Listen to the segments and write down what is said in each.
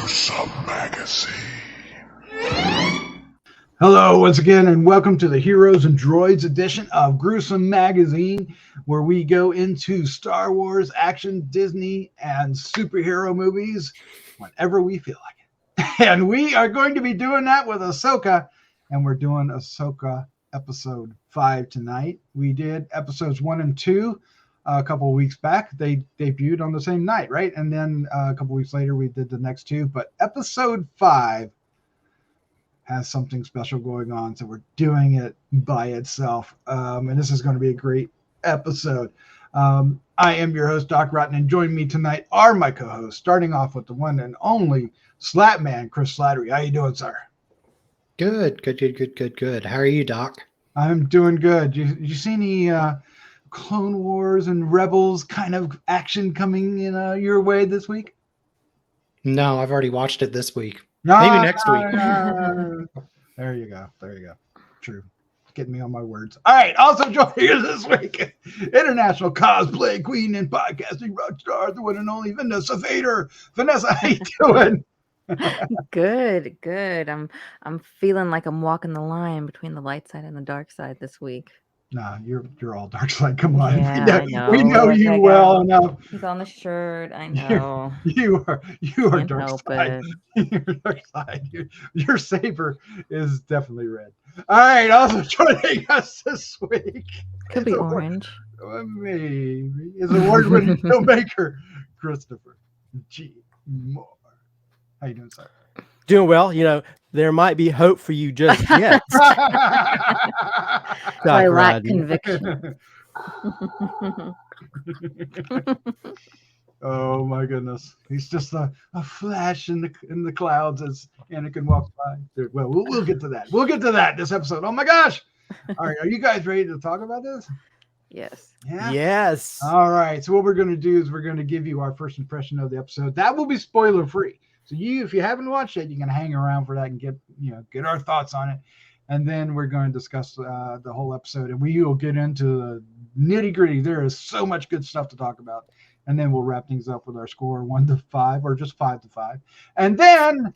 Gruesome Magazine. Hello, once again, and welcome to the Heroes and Droids edition of Gruesome Magazine, where we go into Star Wars, action, Disney, and superhero movies whenever we feel like it. And we are going to be doing that with Ahsoka, and we're doing Ahsoka episode 5 tonight. We did episodes 1 and 2 a couple of weeks back. They debuted on the same night, right? And then a couple of weeks later, we did the next two. But episode 5 has something special going on, so we're doing it by itself. And this is going to be a great episode. I am your host, Doc Rotten, and joining me tonight are my co-hosts, starting off with the one and only Slattman, Chris Slattery. How you doing, sir? Good. How are you, Doc? I'm doing good. You see any Clone Wars and Rebels kind of action coming in your way this week? No, I've already watched it this week. Maybe next week. There you go. True. Getting me on my words. All right. Also joining us this week, international cosplay queen and podcasting rock star, the one and only Vanessa Vader. Vanessa, how you doing? Good. I'm feeling like I'm walking the line between the light side and the dark side this week. Nah, you're all dark side. Come on. Yeah, we know like you well enough. He's on the shirt. I know. You are Can't dark help side. it. You're dark side. Your saber is definitely red. All right. Also joining us this week. Could be orange. Maybe is award-winning filmmaker Christopher G. Moore. How you doing, sir? Doing well. You know, there might be hope for you just yet. I lack conviction. Oh my goodness, he's just a flash in the clouds as Anakin walks by. Well, we'll get to that. We'll get to that this episode. Oh my gosh! All right, are you guys ready to talk about this? Yes. Yeah. Yes. All right. So what we're going to do is we're going to give you our first impression of the episode. That will be spoiler free. So if you haven't watched it, you can hang around for that and get our thoughts on it. And then we're going to discuss the whole episode, and we will get into the nitty gritty. There is so much good stuff to talk about. And then we'll wrap things up with our score 1 to 5 or just 5 to 5. And then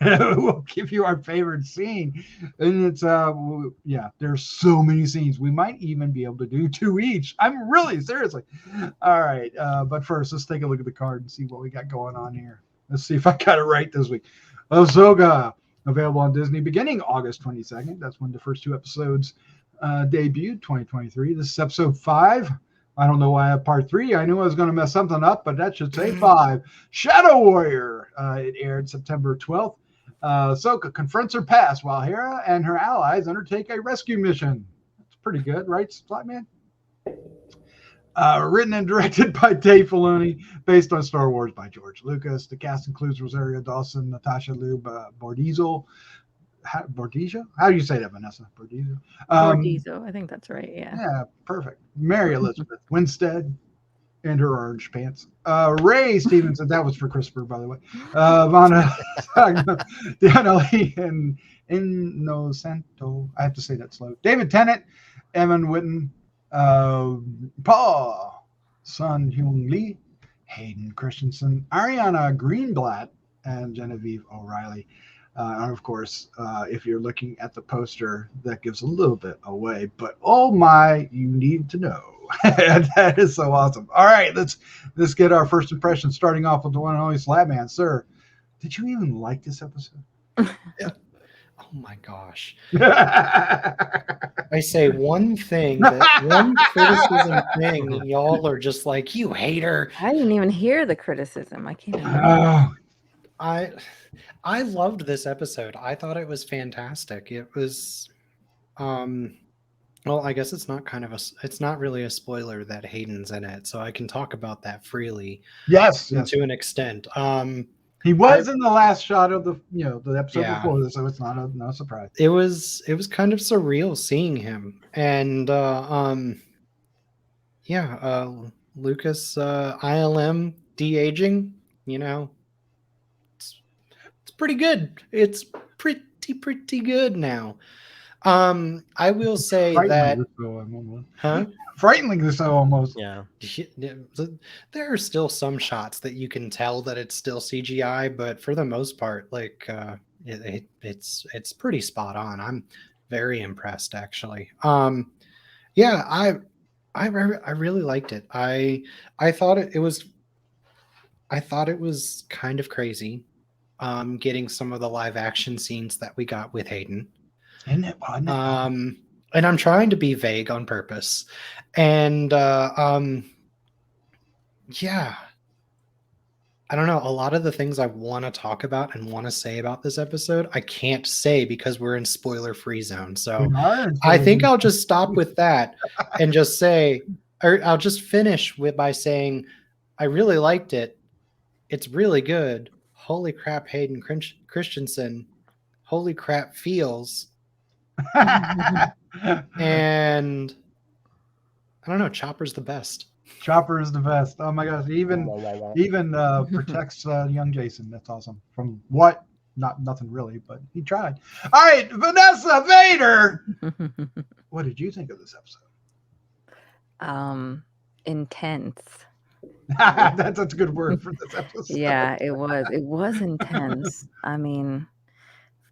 we'll give you our favorite scene. And it's, there's so many scenes. We might even be able to do 2 each. I'm really seriously. All right. But first, let's take a look at the card and see what we got going on here. Let's see if I got it right this week. Ahsoka, available on Disney beginning August 22nd. That's when the first 2 episodes debuted, 2023. This is episode 5. I don't know why I have part 3. I knew I was going to mess something up, but that should say 5. Shadow Warrior. It aired September 12th. Ahsoka confronts her past while Hera and her allies undertake a rescue mission. That's pretty good, right, Slattman? Written and directed by Dave Filoni, based on Star Wars by George Lucas. The cast includes Rosario, Dawson, Natasha, Bordizzo. Bordizzo? How do you say that, Vanessa? Bordizzo? Bordizzo, I think that's right. Yeah, perfect. Mary Elizabeth Winstead and her orange pants. Ray Stevenson, that was for Christopher, by the way. Ivanna, and Inosanto. I have to say that slow. David Tennant, Whitten, Paul, Sun-Hyung Lee, Hayden Christensen, Ariana Greenblatt, and Genevieve O'Reilly. And of course, if you're looking at the poster, that gives a little bit away, but oh my, you need to know. That is so awesome. All right, let's get our first impression, starting off with the one and only Slattman. Sir, did you even like this episode? Yeah. Oh my gosh. I say one thing, one criticism thing, and y'all are just like, you hater. I didn't even hear the criticism. I can't even. I loved this episode. I thought it was fantastic. It was, well, I guess it's not really a spoiler that Hayden's in it, so I can talk about that freely. Yes. To an extent. He was in the last shot of the episode before this, so it's not no surprise. It was kind of surreal seeing him, and Lucas ILM de-aging. It's pretty good. It's pretty good now. I will say that, Frighteningly so, almost. huh? Frighteningly so, almost. Yeah. There are still some shots that you can tell that it's still CGI, but for the most part, like it's pretty spot on. I'm very impressed, actually. Yeah, I really liked it. I thought it was kind of crazy, getting some of the live action scenes that we got with Hayden. Isn't it fun? And I'm trying to be vague on purpose. And yeah, I don't know. A lot of the things I want to talk about and want to say about this episode, I can't say because we're in spoiler-free zone. So I think I'll just stop with that and just say, or I'll just finish by saying, I really liked it. It's really good. Holy crap, Hayden Christensen. Holy crap, feels. And I don't know, Chopper's the best. Chopper is the best. Oh my gosh, he even protects young Jason. That's awesome. From what? Nothing really, but he tried. All right, Vanessa Vader. What did you think of this episode? Intense. That's a good word for this episode. Yeah, it was. It was intense. I mean,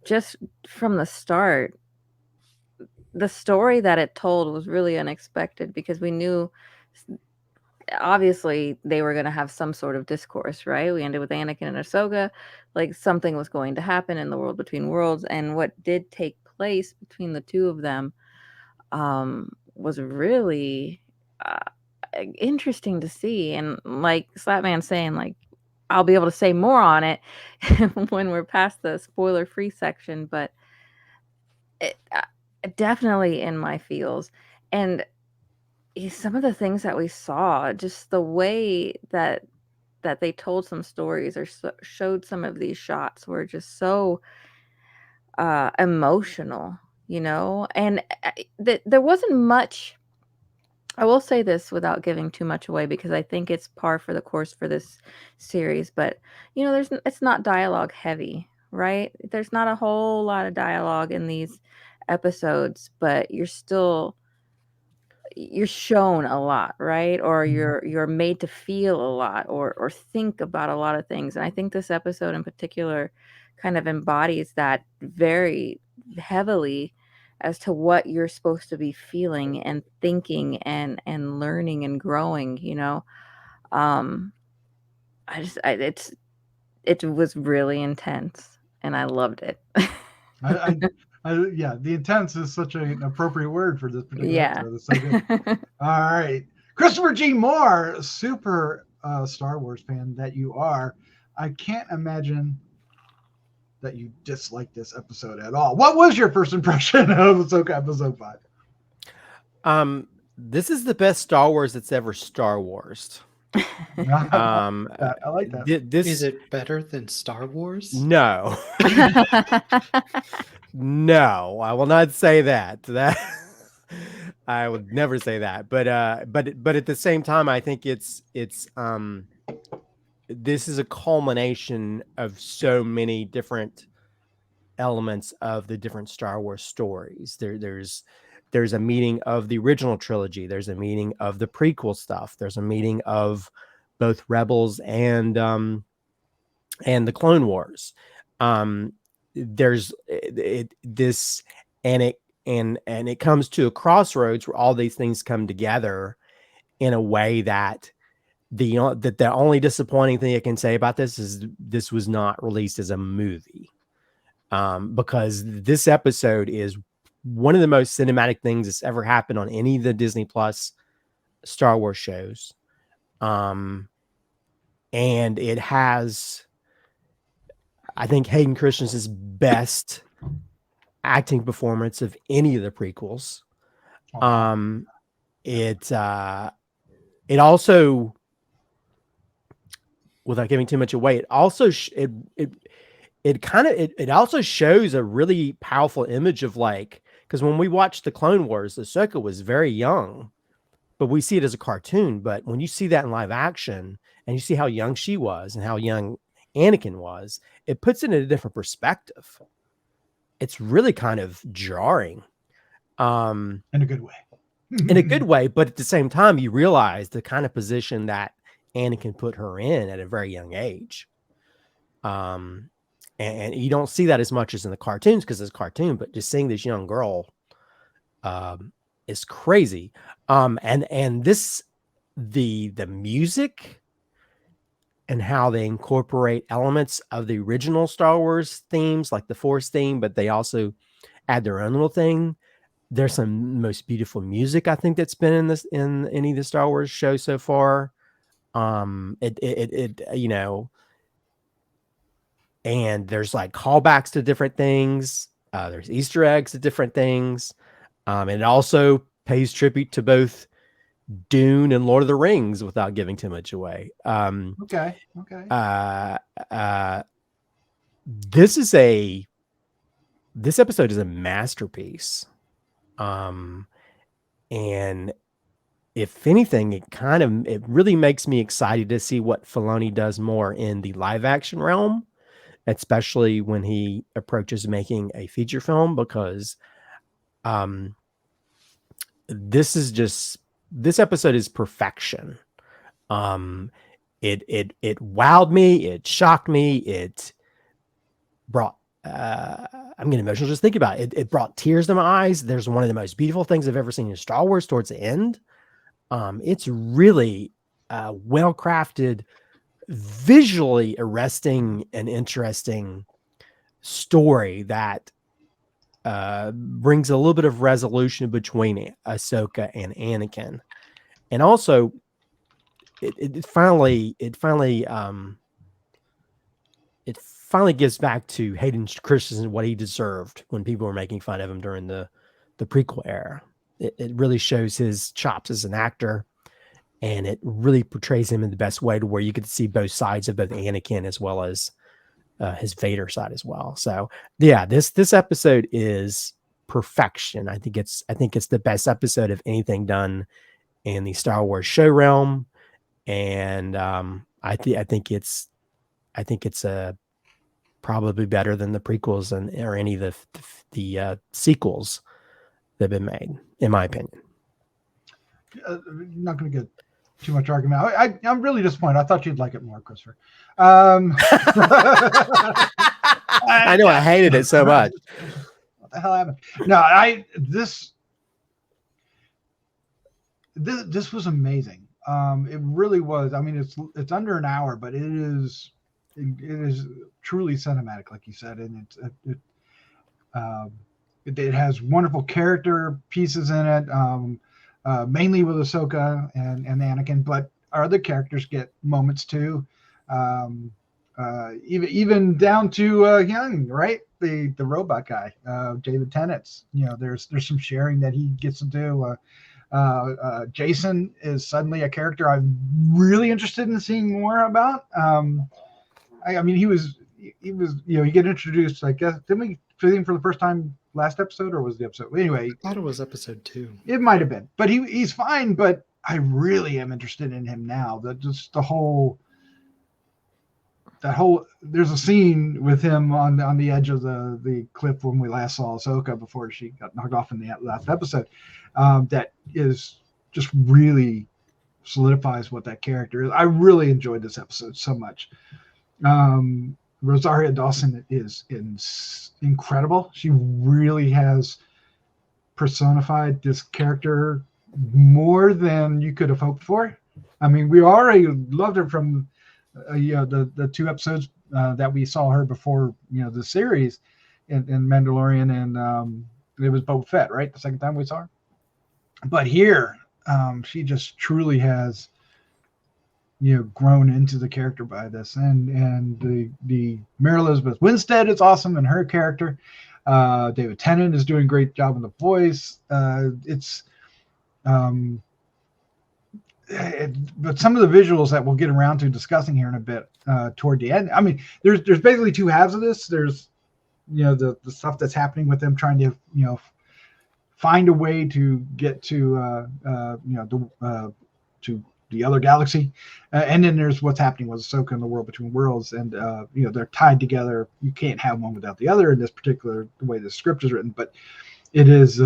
just from the start, the story that it told was really unexpected because we knew obviously they were going to have some sort of discourse, right? We ended with Anakin and Ahsoka, like something was going to happen in the world between worlds, and what did take place between the two of them was really interesting to see. And like Slattman saying, like I'll be able to say more on it when we're past the spoiler-free section, but it definitely in my feels. And some of the things that we saw, just the way that they told some stories or showed some of these shots were just so emotional, you know. And there wasn't much. I will say this without giving too much away because I think it's par for the course for this series. But you know, it's not dialogue heavy, right? There's not a whole lot of dialogue in these episodes, but you're shown a lot, right? Or you're made to feel a lot or think about a lot of things. And I think this episode in particular kind of embodies that very heavily as to what you're supposed to be feeling and thinking and learning and growing, you know. It was really intense and I loved it. Yeah, the intense is such an appropriate word for this particular episode. It's so good. All right. Christopher G. Moore, super Star Wars fan that you are. I can't imagine that you dislike this episode at all. What was your first impression of Ahsoka episode 5? This is the best Star Wars that's ever Star Wars. I like that. Is it better than Star Wars? No. No, I will not say that. I would never say that. But at the same time, I think it's this is a culmination of so many different elements of the different Star Wars stories. There's a meeting of the original trilogy. There's a meeting of the prequel stuff. There's a meeting of both Rebels and the Clone Wars. There's this, and it comes to a crossroads where all these things come together in a way that the only disappointing thing I can say about this is this was not released as a movie, because this episode is one of the most cinematic things that's ever happened on any of the Disney Plus Star Wars shows. And it has, I think, Hayden Christensen's best acting performance of any of the prequels. It also, without giving too much away, it also it also shows a really powerful image of, like, because when we watched the Clone Wars, Ahsoka was very young, but we see it as a cartoon. But when you see that in live action and you see how young she was and how young Anakin was, it puts it in a different perspective. It's really kind of jarring In a good way. In a good way, but at the same time, you realize the kind of position that Anakin put her in at a very young age. And you don't see that as much as in the cartoons because it's a cartoon, but just seeing this young girl is crazy. And this, the music and how they incorporate elements of the original Star Wars themes, like the Force theme, but they also add their own little thing. There's some most beautiful music I think that's been in any of the Star Wars shows so far. It you know, and there's like callbacks to different things. There's Easter eggs to different things. And it also pays tribute to both Dune and Lord of the Rings without giving too much away. Okay. This episode is a masterpiece. And if anything, it really makes me excited to see what Filoni does more in the live action realm, especially when he approaches making a feature film, because this episode is perfection. It wowed me, it shocked me, it brought I'm getting emotional just thinking about it. It brought tears to my eyes. There's one of the most beautiful things I've ever seen in Star Wars towards the end. It's really well crafted, visually arresting and interesting story that brings a little bit of resolution between Ahsoka and Anakin, and also it finally gives back to Hayden Christensen what he deserved when people were making fun of him during the prequel era. It really shows his chops as an actor, and it really portrays him in the best way to where you get to see both sides of both Anakin as well as his Vader side as well. So yeah, this episode is perfection. I think it's the best episode of anything done in the Star Wars show realm, and I think it's probably better than the prequels or any of the sequels that have been made, in my opinion. Not going to get too much argument. I'm really disappointed. I thought you'd like it more, Christopher. I know, I hated it so much. What the hell happened? No, this was amazing. It really was. I mean, it's under an hour, but it is truly cinematic, like you said, and it has wonderful character pieces in it, mainly with Ahsoka and Anakin, but our other characters get moments too, even down to Young, right? The robot guy, David Tennant. There's some sharing that he gets to do. Jason is suddenly a character I'm really interested in seeing more about. I mean, he get introduced, I guess. Didn't we see him for the first time last episode, or was the episode? Anyway, I thought it was episode 2. It might have been, but he's fine. But I really am interested in him now. There's a scene with him on the edge of the cliff when we last saw Ahsoka before she got knocked off in the last episode. That is just really solidifies what that character is. I really enjoyed this episode so much. Rosario Dawson is incredible. She really has personified this character more than you could have hoped for. I mean, we already loved her from the 2 episodes that we saw her before, the series in Mandalorian, and it was Boba Fett, right? The second time we saw her. But here, she just truly has grown into the character by this, and the Mary Elizabeth Winstead is awesome in her character. David Tennant is doing a great job in the voice. But some of the visuals that we'll get around to discussing here in a bit toward the end. I mean, there's basically 2 halves of this. There's the stuff that's happening with them trying to find a way to get to to the other galaxy, and then there's what's happening with Ahsoka in the World Between Worlds, and they're tied together. You can't have one without the other in this particular the way the script is written, but it is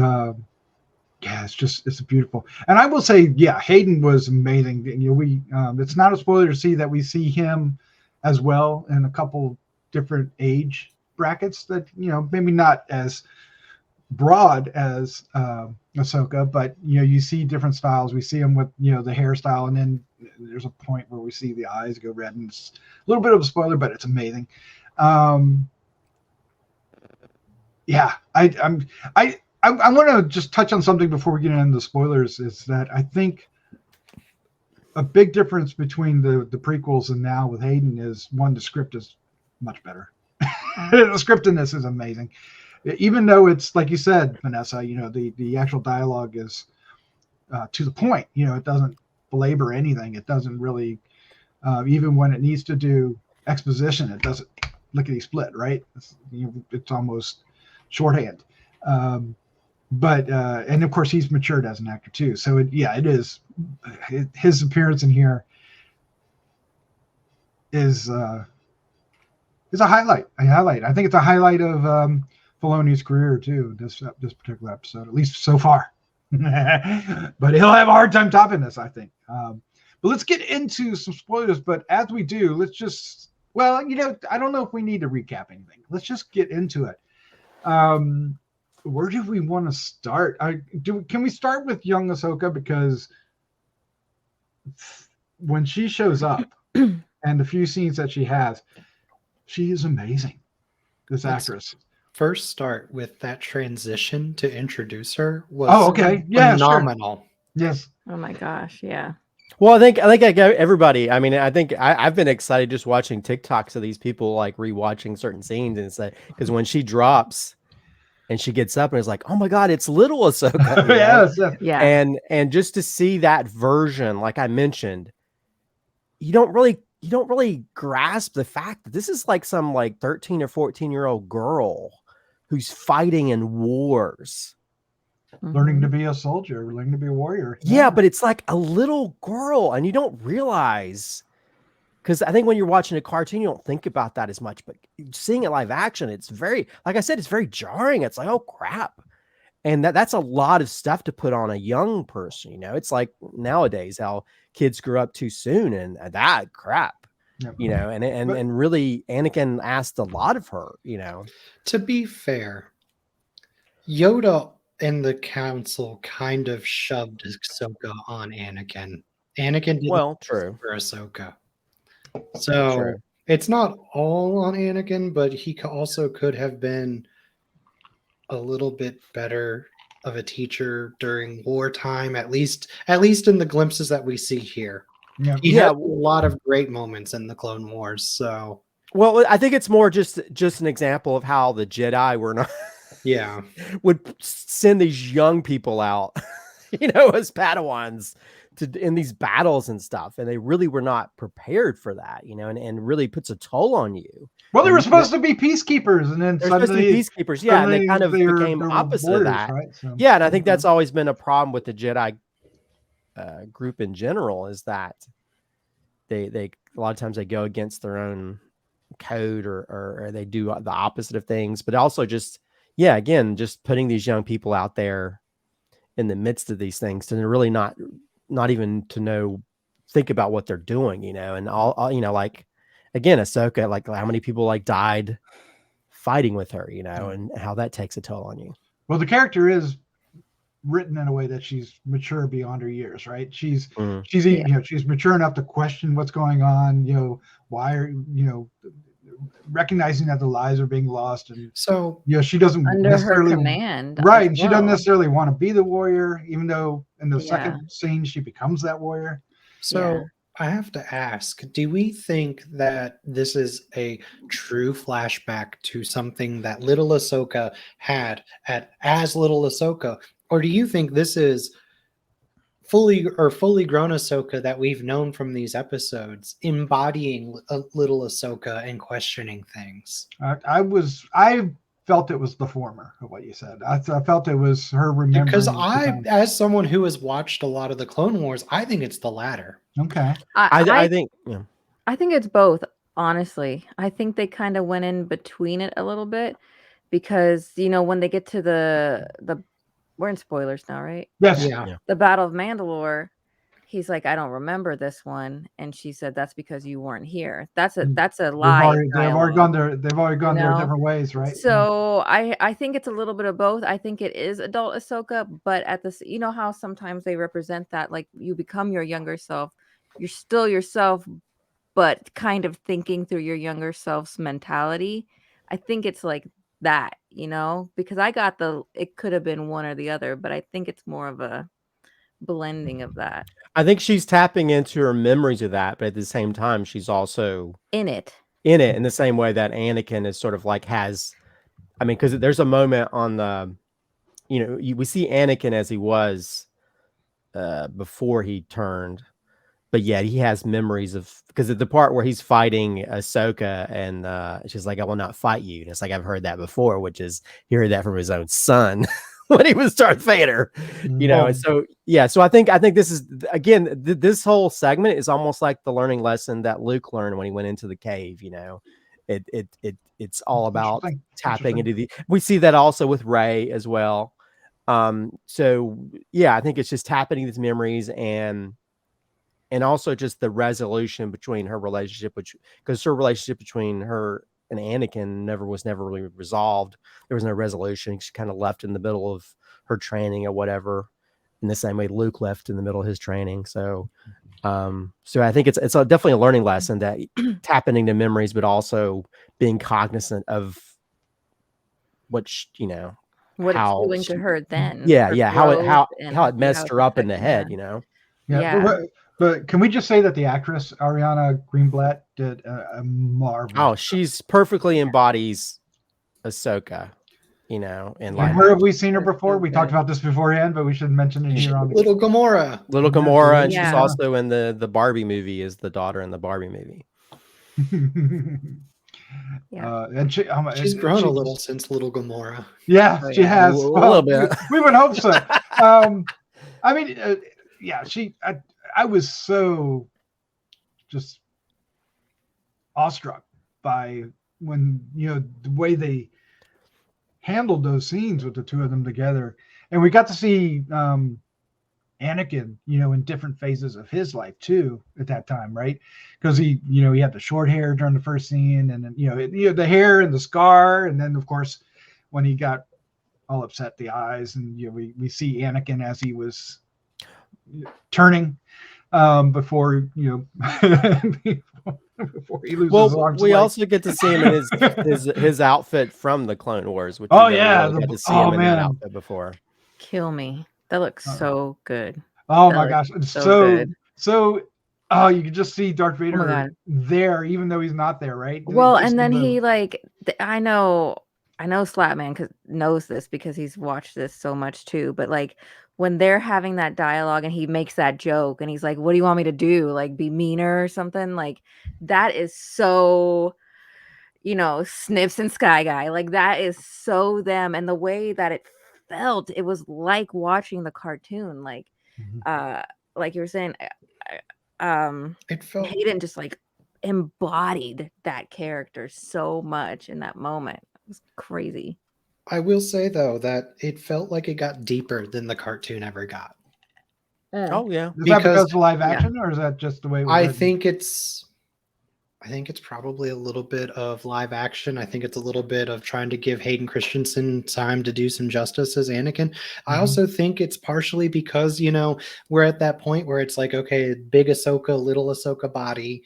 Yeah, it's beautiful. And I will say, yeah, Hayden was amazing. It's not a spoiler to see that we see him as well in a couple different age brackets that, maybe not as broad as Ahsoka, but you see different styles. We see him with the hairstyle, and then there's a point where we see the eyes go red, and it's a little bit of a spoiler, but it's amazing. Yeah, I want to just touch on something before we get into the spoilers. Is that I think a big difference between the prequels and now with Hayden is, one, the script is much better. The script in this is amazing. Even though it's, like you said, Vanessa, the actual dialogue is to the point. It doesn't belabor anything. It doesn't really, even when it needs to do exposition, it doesn't lickety split, right? It's almost shorthand. But and of course he's matured as an actor too. So it is his appearance in here is a highlight. I think it's a highlight of Filoni's career too. This particular episode, at least so far. But he'll have a hard time topping this, I think. But let's get into some spoilers. But as we do, let's just I don't know if we need to recap anything. Let's just get into it. Where do we want to start? Can we start with young Ahsoka? Because when she shows up and the few scenes that she has, she is amazing. This actress. First start with that transition to introduce her was phenomenal. Sure. Yes. Oh my gosh, yeah. Well, I think everybody. I mean, I think I've been excited just watching TikToks of these people like rewatching certain scenes, and say because when she drops and she gets up and it's like, oh my God, it's little Ahsoka. Yes. Yeah. And just to see that version, like I mentioned, you don't really grasp the fact that this is like some 13 or 14-year-old girl who's fighting in wars. Learning to be a soldier, learning to be a warrior. Yeah, but it's like a little girl, and you don't realize, because I think when you're watching a cartoon, you don't think about that as much. But seeing it live action, it's very, like I said, it's very jarring. It's like, oh crap, and that's a lot of stuff to put on a young person. It's like nowadays how kids grew up too soon, and that crap. Yep. And really, Anakin asked a lot of her. To be fair, Yoda and the council kind of shoved Ahsoka on Anakin. Anakin did true for Ahsoka. So true. It's not all on Anakin, but he also could have been a little bit better of a teacher during wartime, at least in the glimpses that we see here. Yeah. He had a lot of great moments in the Clone Wars. So, well, I think it's more just an example of how the Jedi were not. Yeah, would send these young people out, as Padawans in these battles and stuff, and they really were not prepared for that, and really puts a toll on you. Well, they were supposed to be peacekeepers, and then they're supposed to be peacekeepers, yeah, and they kind of became opposite of that, right? So, yeah, and I think that's always been a problem with the Jedi group in general, is that they a lot of times they go against their own code, or they do the opposite of things, but also just. Yeah, again, just putting these young people out there in the midst of these things, and really not even to think about what they're doing, and all like, again, Ahsoka, like how many people died fighting with her, and how that takes a toll on you. Well, the character is written in a way that she's mature beyond her years, right? She's she's mature enough to question what's going on, why are recognizing that the lives are being lost, and so she doesn't under necessarily her command, right, and she doesn't necessarily want to be the warrior, even though in the Yeah. second scene she becomes that warrior. So I have to ask, do we think that this is a true flashback to something that little Ahsoka had as little Ahsoka, or do you think this is fully grown Ahsoka that we've known from these episodes, embodying a little Ahsoka and questioning things? I felt it was the former of what you said. I felt it was her remembering. Because as someone who has watched a lot of the Clone Wars, I think it's the latter. Okay. I think, yeah. I think it's both, honestly. I think they kind of went in between it a little bit, because when they get to the we're in spoilers now, right? Yes. Yeah. The Battle of Mandalore. He's like, I don't remember this one, and she said, "That's because you weren't here." That's a lie. They've already gone their different ways, right? So I think it's a little bit of both. I think it is adult Ahsoka, but at this, you know how sometimes they represent that, like you become your younger self, you're still yourself, but kind of thinking through your younger self's mentality. I think it's like that, because I got it could have been one or the other, but I think it's more of a blending of that. I think she's tapping into her memories of that, but at the same time, she's also in it in the same way that Anakin is sort of like because there's a moment on the, we see Anakin as he was before he turned, but yet he has memories of, because at the part where he's fighting Ahsoka and she's like, I will not fight you. And it's like, I've heard that before, which is he heard that from his own son when he was Darth Vader, and so, yeah. So I think this is, again, this whole segment is almost like the learning lesson that Luke learned when he went into the cave, it's all about tapping into we see that also with Rey as well. So yeah, I think it's just tapping these memories and also just the resolution between her relationship, because her relationship between her and Anakin was never really resolved. There was no resolution. She kind of left in the middle of her training or whatever, in the same way Luke left in the middle of his training. So, I think it's definitely a learning lesson that tapping into memories, but also being cognizant of what it's doing to her then. How it messed her up in the head, Yeah. But can we just say that the actress Ariana Greenblatt did a marvelous. Oh, she's perfectly embodies Ahsoka, and where have we seen her before? We talked about this beforehand, but we should mention it here on the Little Gamora. And she's also in the Barbie movie, is the daughter in the Barbie movie. And she's grown a little since Little Gamora. Yeah, she has a little bit. We would hope so. I mean, I was so just awestruck by when the way they handled those scenes with the two of them together, and we got to see Anakin, in different phases of his life too at that time, right? Because he had the short hair during the first scene, and then the hair and the scar, and then of course when he got all upset, the eyes, and we see Anakin as he was turning before before he loses his arms. We also get to see him in his outfit from the Clone Wars, which got to see him in that outfit before. Kill me. That looks so good. Oh my gosh, it's so good. So you can just see Darth Vader there, even though he's not there, right? Well, and then he I know Slattman knows this because he's watched this so much too, but like when they're having that dialogue and he makes that joke and he's like, what do you want me to do? Like be meaner or something? Like that is so, Snips and Sky Guy. Like that is so them. And the way that it felt, it was like watching the cartoon. Like, like you were saying, it felt Hayden just like embodied that character so much in that moment. It was crazy. I will say though that it felt like it got deeper than the cartoon ever got. Oh yeah, is that because of live action, or is that just the way? I think it's probably a little bit of live action. I think it's a little bit of trying to give Hayden Christensen time to do some justice as Anakin. I also think it's partially because, we're at that point where it's like, okay, big Ahsoka, little Ahsoka body,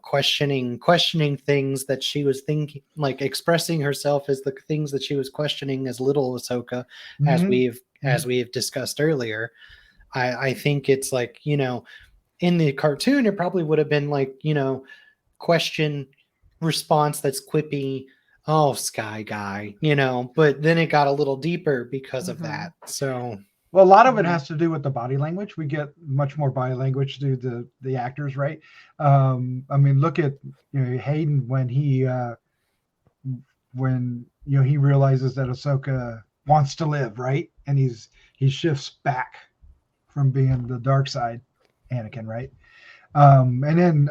questioning things that she was thinking, like expressing herself as the things that she was questioning as little Ahsoka, as we've discussed earlier. I think it's like, in the cartoon, it probably would have been like, question response that's quippy, oh Sky Guy, but then it got a little deeper because of that. So a lot of it has to do with the body language. We get much more body language through the actors, right? I mean, look at Hayden when he he realizes that Ahsoka wants to live, right? And he shifts back from being the dark side Anakin, right? And then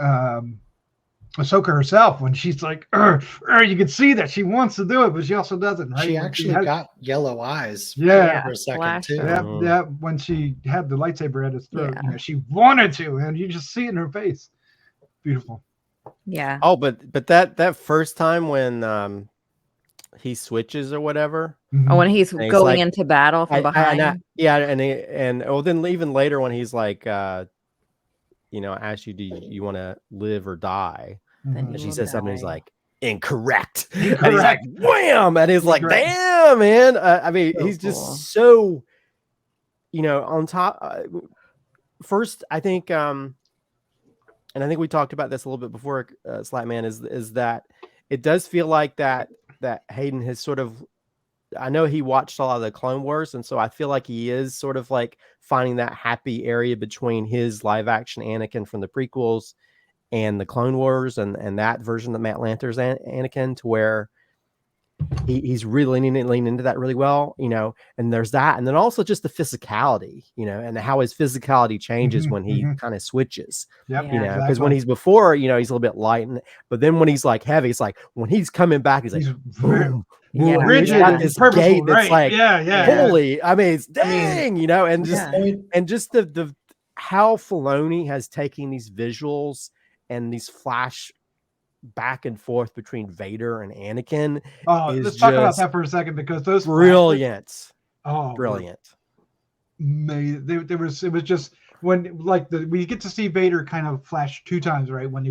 Ahsoka herself, when she's like, you can see that she wants to do it, but she also doesn't. Right? She When actually got yellow eyes. Yeah. For a second flash too. Yeah, when she had the lightsaber at his throat, Yeah. she wanted to, and you just see it in her face. Beautiful. Yeah. Oh, but that first time when he switches or whatever. Oh, when he's And he's going like, into battle from behind. Then even later when he's like, ask you, do you want to live or die? Then And he she will says something. He's die. like, incorrect. And he's Incorrect. like, wham! And he's like, Incorrect. damn, man. I mean, So he's cool. just so, on top. First, I think, and I think we talked about this a little bit before, Slattman, is that it does feel like that Hayden has sort of, I know he watched a lot of the Clone Wars, and so I feel like he is sort of like finding that happy area between his live action Anakin from the prequels and the Clone Wars and that version of Matt Lanter's Anakin, to where he's really leaning into that really well, and there's that. And then also just the physicality, and how his physicality changes when he kind of switches, Yep. Yeah. because when he's before, he's a little bit light, but then when he's like heavy, it's like when he's coming back, he's like, boom. Yeah. He's rigid got and this purposeful, gait that's right? like, Yeah. holy, I mean, it's dang, and just Yeah. and just the how Filoni has taken these visuals and these flash back and forth between Vader and Anakin. Oh, is let's talk about just that for a second, because those brilliant. flashes, Brilliant. it was just when we get to see Vader kind of flash two times, right? When he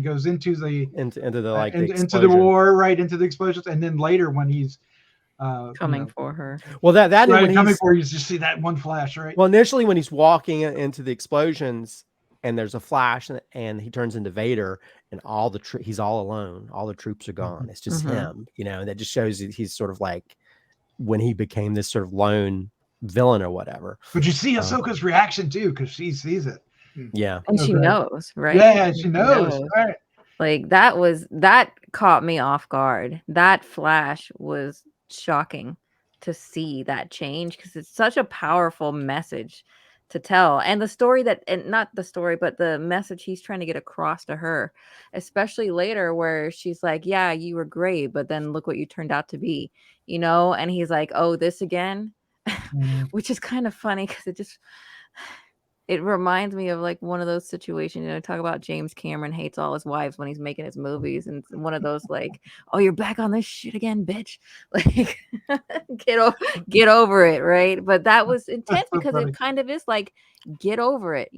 goes into the Into the like into the war, right, into the explosions, and then later when he's Coming for her. Well, that right, when coming he's for you, just see that one flash, right? well, initially when he's walking into the explosions and there's a flash and he turns into Vader and all the he's all alone, all the troops are gone. It's just him, and that just shows that he's sort of like when he became this sort of lone villain or whatever. But you see Ahsoka's reaction too, because she sees it. Yeah. And she knows, right? Yeah, she knows. Right. Like that caught me off guard. That flash was shocking to see that change, because it's such a powerful message to tell. And the story not the story, but the message he's trying to get across to her, especially later where she's like, yeah, you were great, but then look what you turned out to be, and he's like, oh, this again, which is kind of funny because it reminds me of like one of those situations, talk about James Cameron hates all his wives when he's making his movies, and one of those like, oh, you're back on this shit again, bitch. Like, get over it, right? But that was intense because it kind of is like, get over it.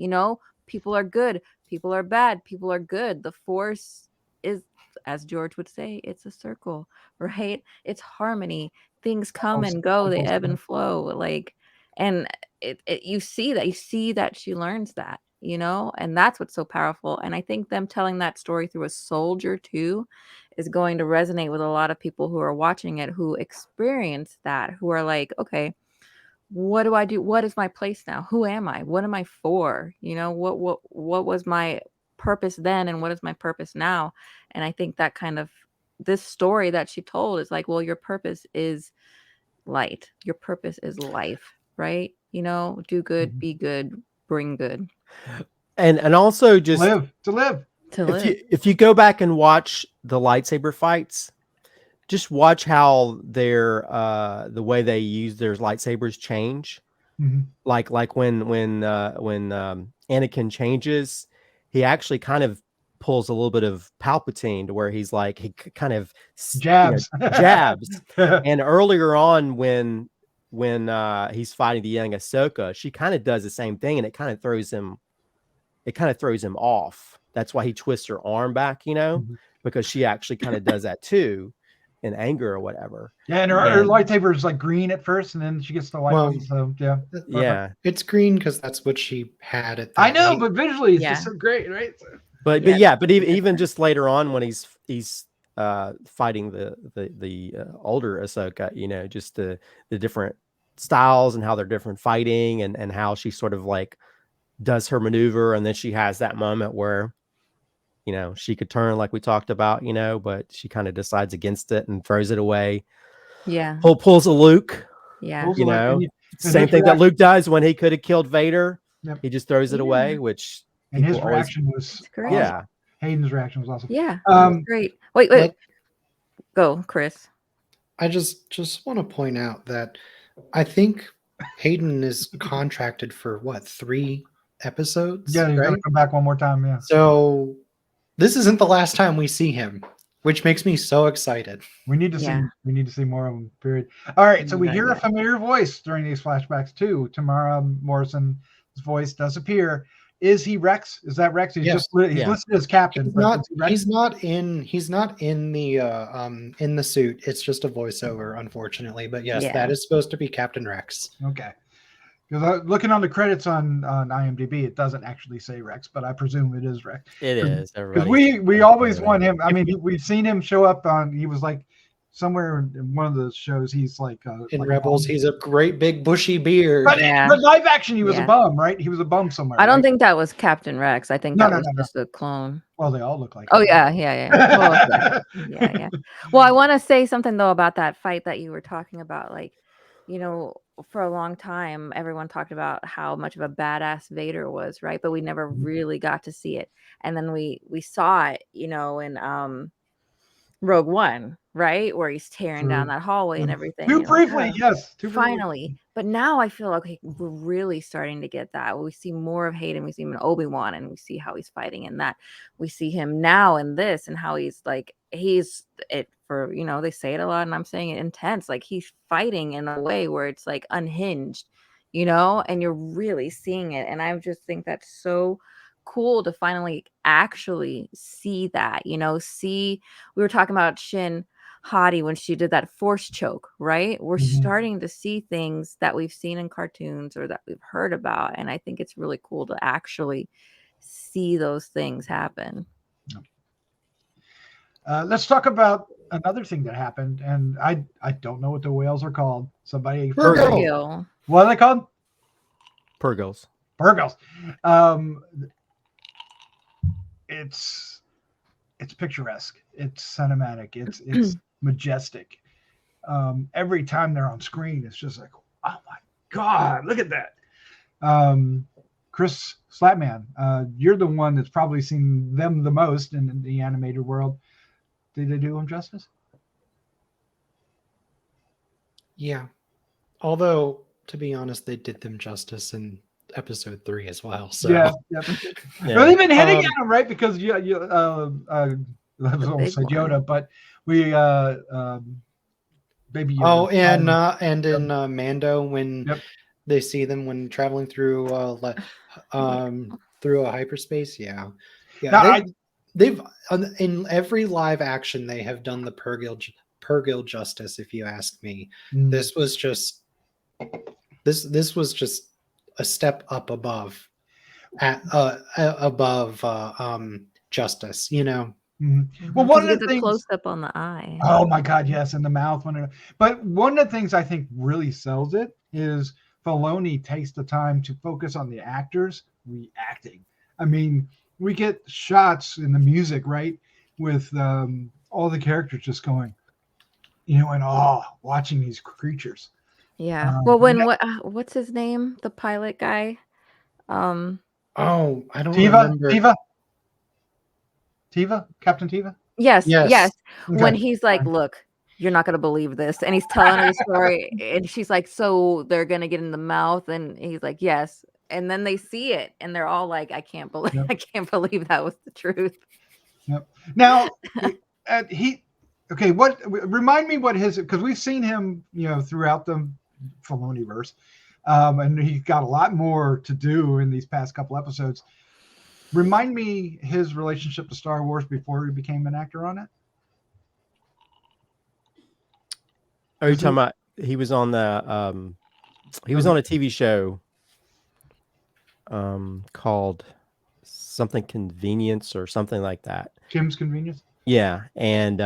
People are good, people are bad, people are good. The Force is, as George would say, it's a circle, right? It's harmony. Things come and go, they ebb and flow. Like, and you see that she learns that, and that's what's so powerful. And I think them telling that story through a soldier too is going to resonate with a lot of people who are watching it, who experience that, who are like, okay, what do I do? What is my place now? Who am I? What am I for? What was my purpose then, and what is my purpose now? And I think that kind of this story that she told is like, well, your purpose is light. Your purpose is life, right? Do good, be good, bring good. And also just to live. If you go back and watch the lightsaber fights, just watch how their the way they use their lightsabers change. Like when Anakin changes, he actually kind of pulls a little bit of Palpatine to where he's like, he kind of jabs. And earlier on when he's fighting the young Ahsoka, she kind of does the same thing, and it kind of throws him off. That's why he twists her arm back, because she actually kind of does that too in anger or whatever. Yeah, and her lightsaber is like green at first, and then she gets the white one. So yeah, it's green because that's what she had at that I know, but visually it's just so great, right? But even just later on when he's fighting the older Ahsoka, just the different styles and how they're different fighting, and how she sort of like does her maneuver, and then she has that moment where she could turn like we talked about, but she kind of decides against it and throws it away. Yeah. Pulls a Luke. Yeah. Same thing that Luke does when he could have killed Vader. Yep. He just throws it away, which and his reaction was great. Yeah. Hayden's reaction was awesome. Yeah, that was great. Wait. Go, Chris. I just want to point out that I think Hayden is contracted for what, 3 episodes? Yeah, he's right? gonna come back one more time. Yeah. So this isn't the last time we see him, which makes me so excited. We need to see more of him. Period. All right, so we hear a familiar voice during these flashbacks too. Tamara Morrison's voice does appear. Is he Rex? Is that Rex? He's listed as captain. He's not in the suit. It's just a voiceover, unfortunately. But yes, that is supposed to be Captain Rex. Okay. Because looking on the credits on IMDb, it doesn't actually say Rex, but I presume it is Rex. It is. Because we always want him. I mean, we've seen him show up on. He was like somewhere in one of the shows. He's like in Rebels. He's a great big bushy beard. But live action, he was a bum, right? He was a bum somewhere. I don't think that was Captain Rex. I think that was just a clone. Well, they all look like. Oh yeah. Well, yeah. Well, I want to say something though about that fight that you were talking about, like. For a long time, everyone talked about how much of a badass Vader was, right? But we never really got to see it. And then we saw it, in Rogue One, right? Where he's tearing down that hallway and everything. Too briefly, yes. Finally. But now I feel like we're really starting to get that. We see more of Hayden. We see him in Obi-Wan, and we see how he's fighting in that. We see him now in this, and how he's they say it a lot, and I'm saying it intense. Like he's fighting in a way where it's like unhinged, and you're really seeing it. And I just think that's so cool to finally actually see that, we were talking about Shin Hati when she did that force choke, right? We're starting to see things that we've seen in cartoons or that we've heard about. And I think it's really cool to actually see those things happen. Let's talk about another thing that happened. And I don't know what the whales are called. Somebody. Purrgil. What are they called? Purrgils. It's picturesque. It's cinematic. It's majestic. Every time they're on screen, it's just like, oh my God, look at that. Chris Slattman, you're the one that's probably seen them the most in the animated world. Did they do them justice? Yeah. Although, to be honest, they did them justice in episode 3 as well. So yeah. Well, they've been hitting at them, right? Because I was almost say Yoda, but we Baby Yoda. Oh, and in Mando when they see them when traveling through through a hyperspace. Yeah. Now, they've in every live action they have done the Purrgil justice. If you ask me, this was just a step up above justice, Well, one of the things, close up on the eye. Oh my God, yes, in the mouth. But one of the things I think really sells it is Filoni takes the time to focus on the actors reacting. I mean, we get shots in the music, right, with all the characters just going, in awe, watching these creatures. Yeah. Well, what's his name? The pilot guy. I don't remember. Tiva? Captain Tiva? Yes. Okay. When he's like, look, you're not going to believe this. And he's telling her the story. And she's like, so they're going to get in the mouth. And he's like, yes. And then they see it. And they're all like, I can't believe that was the truth. Yep. Now, remind me what because we've seen him, throughout the Filoni-verse. And he's got a lot more to do in these past couple episodes. Remind me his relationship to Star Wars before he became an actor on it. Are you talking about he was on the he was on a TV show called something Convenience or something like that. Kim's Convenience? Yeah, and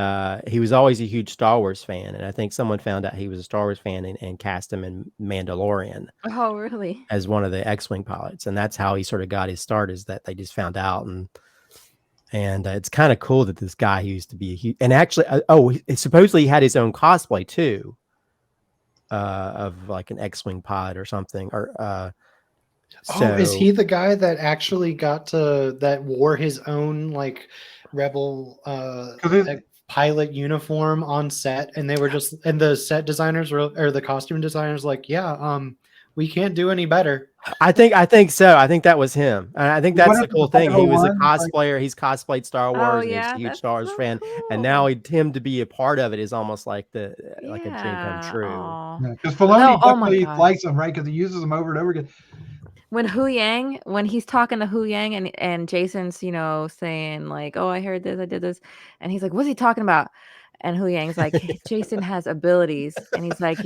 he was always a huge Star Wars fan, and I think someone found out he was a Star Wars fan and cast him in Mandalorian. Oh, really? As one of the X-Wing pilots, and that's how he sort of got his start. Is that they just found out, and it's kind of cool that this guy who used to be a huge, and actually, supposedly he had his own cosplay too, of like an X-Wing pilot or something, or Oh, is he the guy that actually that wore his own like rebel pilot uniform on set, and they were and the set designers or the costume designers like, yeah, we can't do any better. I think so. I think that was him. And I think that's the cool thing. He was a cosplayer. He's cosplayed Star Wars. And he's a huge Star Wars fan. Cool. And now him to be a part of it is almost like a dream come true. Because Filoni definitely likes him, right? Because he uses them over and over again. When when he's talking to Yang and Jason's, saying like, "Oh, I heard this, I did this," and he's like, "What's he talking about?" And Yang's like, "Jason has abilities," and he's like,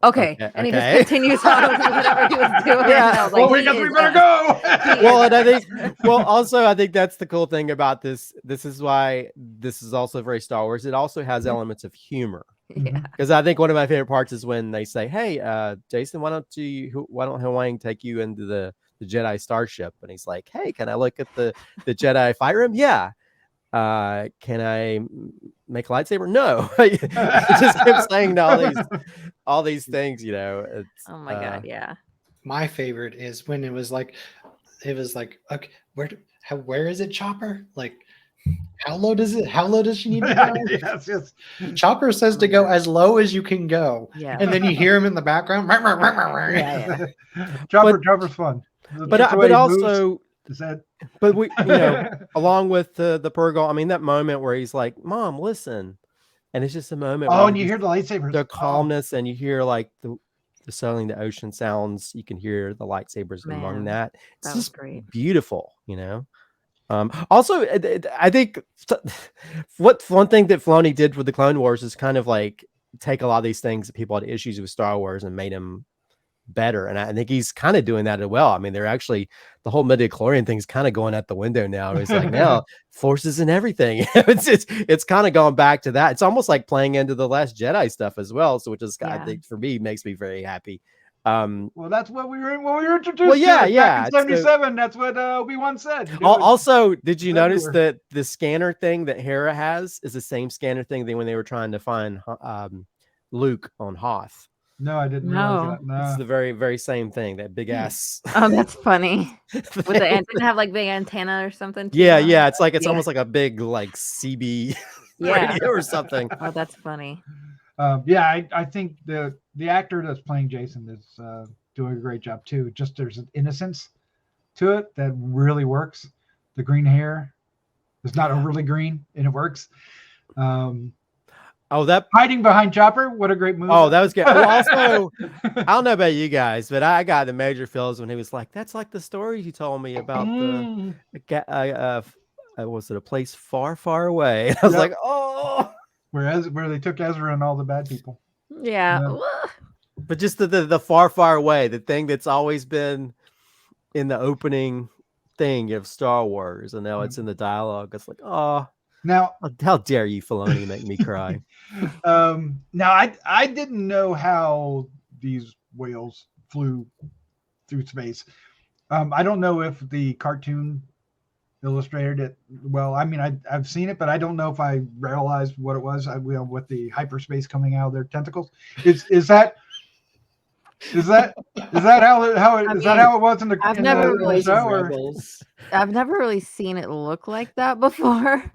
Okay. And he just continues on with whatever he was doing. Yeah. Like, we better go. I think that's the cool thing about this. This is why this is also very Star Wars. It also has elements of humor. Yeah. Because I think one of my favorite parts is when they say, "Hey, Jason, why don't Huyang take you into the Jedi starship?" And he's like, "Hey, can I look at the Jedi fight room?" Yeah. Can I make a lightsaber? No. He just kept saying all these things, It's, oh my god, yeah. My favorite is when it was like, okay, where is it, Chopper? Like, how low does she need to go? Yes. Chopper says to go as low as you can go. Yeah. And then you hear him in the background. Yeah. Chopper's fun. But also is that? But we, along with the Purgle, I mean, that moment where he's like, "Mom, listen," and it's just a moment. Oh, and you hear the lightsabers, the calmness, and you hear like the settling the ocean sounds. You can hear the lightsabers among that. It's just great. Beautiful, Also, I think one thing that Filoni did with the Clone Wars is kind of like take a lot of these things that people had issues with Star Wars and made them better, and I think he's kind of doing that as well. I mean, they're actually the whole midichlorian thing is kind of going out the window now. It's like now forces and everything. it's kind of going back to that. It's almost like playing into the Last Jedi stuff as well. So, which is I think for me makes me very happy. Well, that's what we were introduced. Well, yeah, to back in 77. That's what Obi-Wan said. Also, did you notice that the scanner thing that Hera has is the same scanner thing when they were trying to find Luke on Hoth? No, I didn't realize that. No. It's the very, very same thing. That big ass. Oh, that's funny. With the didn't have like big antenna or something. Yeah. It's like almost like a big like CB radio or something. Oh, that's funny. I think the actor that's playing Jason is doing a great job too. Just there's an innocence to it that really works. The green hair is not overly green, and it works. That hiding behind Chopper, what a great movie. Oh, that was good. Well, also, I don't know about you guys, but I got the major feels when he was like, "That's like the story you told me about was it a place far, far away?" And I was like, "Oh." Where they took Ezra and all the bad people. Yeah. But just the far, far away, the thing that's always been in the opening thing of Star Wars, and now it's in the dialogue. It's like, oh. Now, how dare you, Filoni, make me cry? Now, I didn't know how these whales flew through space. I don't know if the cartoon illustrated it well. I mean, I've seen it, but I don't know if I realized what it was. With the hyperspace coming out of their tentacles, is that how it was in the? I've never really seen it look like that before.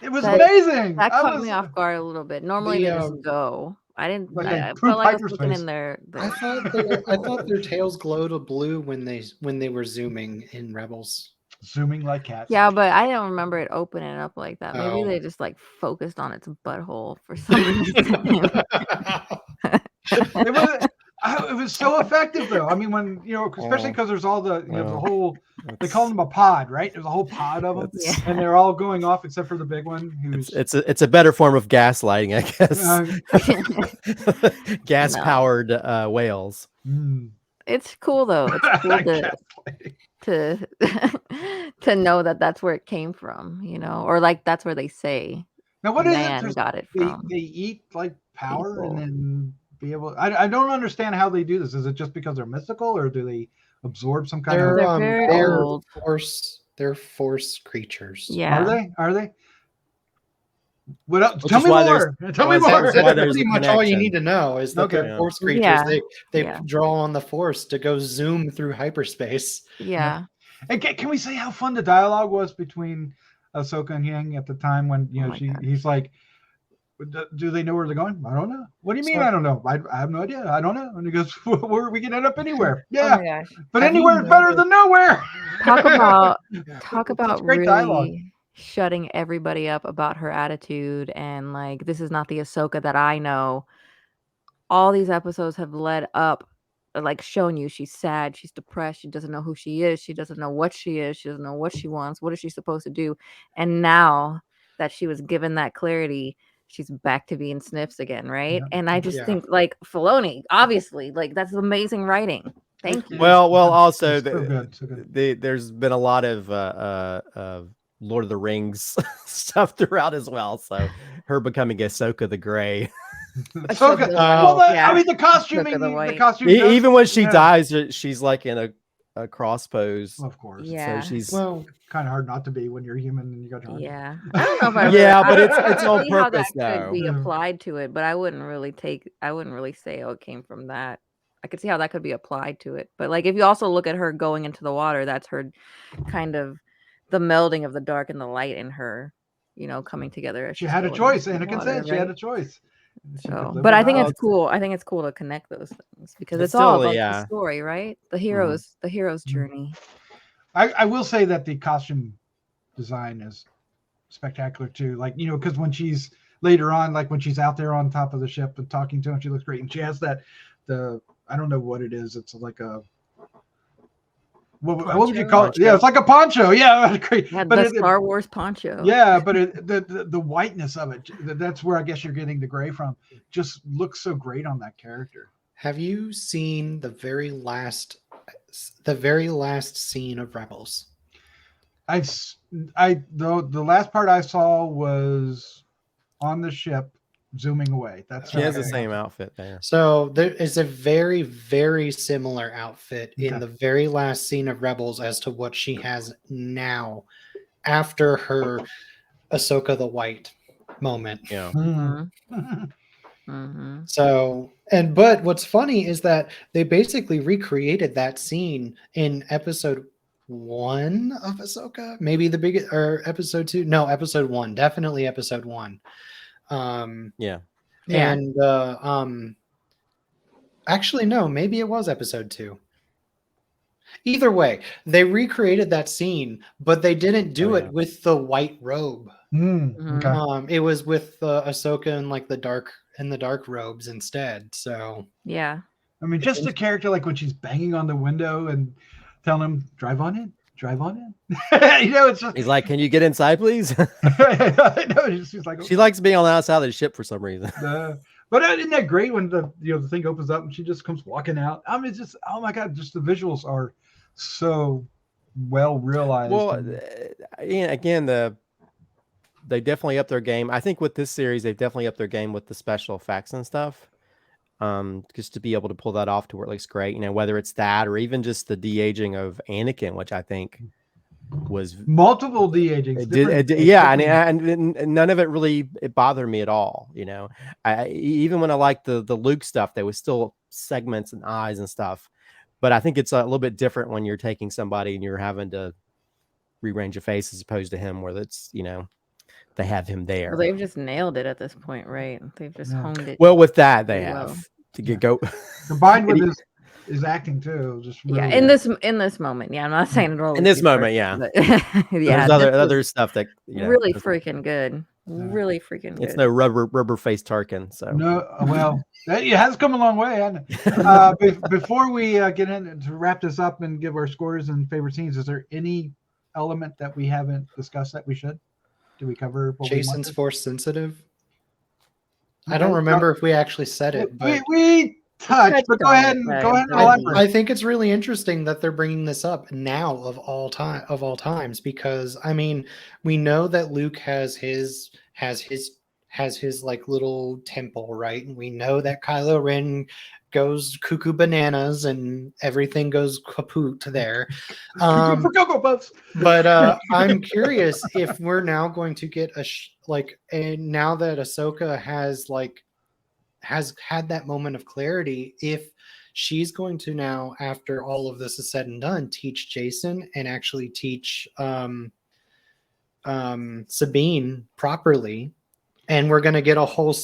It was amazing. That caught me off guard a little bit. Normally they just go. I didn't. I felt like I was looking in there. I thought their tails glowed a blue when they were zooming in Rebels. Zooming like cats. Yeah, but I don't remember it opening up like that. Maybe they just like focused on its butthole for some reason. It was so effective though. I mean, when especially because there's all the the whole they call them a pod, right? There's a whole pod of them, and they're all going off except for the big one. It's a better form of gaslighting, I guess. Gas powered whales. It's cool though. It's cool to know that that's where it came from, or like that's where they say. Now, what is it? Got it from. They eat like power and then. I don't understand how they do this. Is it just because they're mystical, or do they absorb some kind of? They're force creatures. Yeah. Are they? What else? Which Tell is me why more. Tell me why more. there's- That's why there's pretty a much all you connection. need to know is that Okay. they're force creatures. Yeah. They Yeah. draw on the force to go zoom through hyperspace. Yeah. And can we say how fun the dialogue was between Ahsoka and Hyung at the time when Oh my God. he's like, do they know where they're going? I don't know. What do you mean? So- I don't know. I have no idea. I don't know. And he goes, where we can end up anywhere. Oh Yeah, my gosh. but Have you anywhere is better noticed- than nowhere. Talk about great really dialogue. shutting everybody up about her attitude and like this is not the Ahsoka that I know. All these episodes have led up, like showing you she's sad, she's depressed, she doesn't know who she is, she doesn't know what she is, she doesn't know what she wants, what is she supposed to do? And now that she was given that clarity, she's back to being sniffs again, right? Yeah. And I just Yeah. think like Filoni, obviously, like that's amazing writing. Thank you. Well, also It's so good, so good. there's been a lot of Lord of the Rings stuff throughout as well. So her becoming Ahsoka the Grey. Ahsoka. the Well, white, yeah. I mean, the costume. Ahsoka the white. Even when she yeah. dies, she's like in a cross pose. Of course. Yeah. So she's Well, Kind of hard not to be when you're human and you got your Yeah. I don't know if I Yeah, really- but I it's don't on see how purpose, that though. could be Yeah. applied to it, but I wouldn't really say, oh, it came from that. I could see how that could be applied to it. But like if you also look at her going into the water, that's her kind of the melding of the dark and the light in her, coming together. as She she's had a going choice. into the Anakin water, said she had a right? choice. She could So, live but or I think die. it's cool. I think it's cool to connect those things because It's it's all still, about yeah. the story, right? The hero's journey. I will say that the costume design is spectacular too. Like, because when she's later on, like when she's out there on top of the ship and talking to him, she looks great. And she has I don't know what it is. It's like what would you call it? Poncho. Yeah, it's like a poncho. Yeah, great. Yeah, But the it- Star Wars poncho. yeah, but the whiteness of it, that's where I guess you're getting the gray from. Just looks so great on that character. have you seen the very last scene of Rebels? The last part I saw was on the ship zooming away. That's She has the Okay. same outfit there. So there is a very, very similar outfit in Okay. the very last scene of Rebels as to what she has now after her Ahsoka the White moment. Yeah. Mhm. Mhm. So, but what's funny is that they basically recreated that scene in episode 1 of Ahsoka, maybe the biggest, or episode 2. No, episode 1, definitely episode 1. Yeah. Yeah. And actually, no, maybe it was episode 2. Either way, they recreated that scene, but they didn't do Oh, it yeah. with the white robe. Okay. It was with Ahsoka and like the dark robes instead. So Yeah. I mean, just a character like when she's banging on the window and telling him, drive on in. It's just. He's like, "Can you get inside, please?" I know. She's like, She likes being on the outside of the ship for some reason. but isn't that great when the thing opens up and she just comes walking out? I mean, it's just, oh my God, just the visuals are so well realized. Well, and- again, they definitely upped their game. I think with this series, they've definitely upped their game with the special effects and stuff. Just to be able to pull that off to where it looks great, whether it's that or even just the de-aging of Anakin, which I think was multiple de-aging. and none of it really bothered me at all. Even when I liked the Luke stuff, there was still segments and eyes and stuff. But I think it's a little bit different when you're taking somebody and you're having to rearrange a face as opposed to him, where it's they have him there. Well, they've just nailed it at this point, right? They've just honed it. Well, with that they Well. have to go. Combined with his acting too, just really, Yeah, in this moment, yeah, I'm not saying it all. In this moment, yeah. but yeah, There's this was other stuff that really doesn't- freaking good, really freaking good. It's no rubber faced Tarkin. So No, well, it has come a long way. Hasn't it? Before we get in to wrap this up and give our scores and favorite scenes, is there any element that we haven't discussed that we should? Do we cover what Jason's we force sensitive. I Okay. don't remember if we actually said it, wanted? but We touched, but touched go on ahead it, and right. go ahead and I elaborate. think it's really interesting that they're bringing this up now of all times, because I mean, we know that Luke has has his like little temple, right? And we know that Kylo Ren goes cuckoo bananas and everything goes kaput there. For Cocoa Puffs. But I'm curious if we're now going to get now that Ahsoka has had that moment of clarity, if she's going to now, after all of this is said and done, teach Jason and actually teach Sabine properly, and we're going to get a whole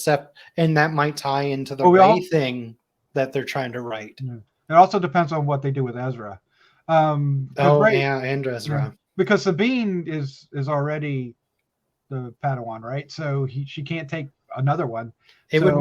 and that might tie into the Rey thing that they're trying to write. Yeah. It also depends on what they do with Ezra. And Ezra. Because Sabine is already the Padawan, right? So she can't take another one. It would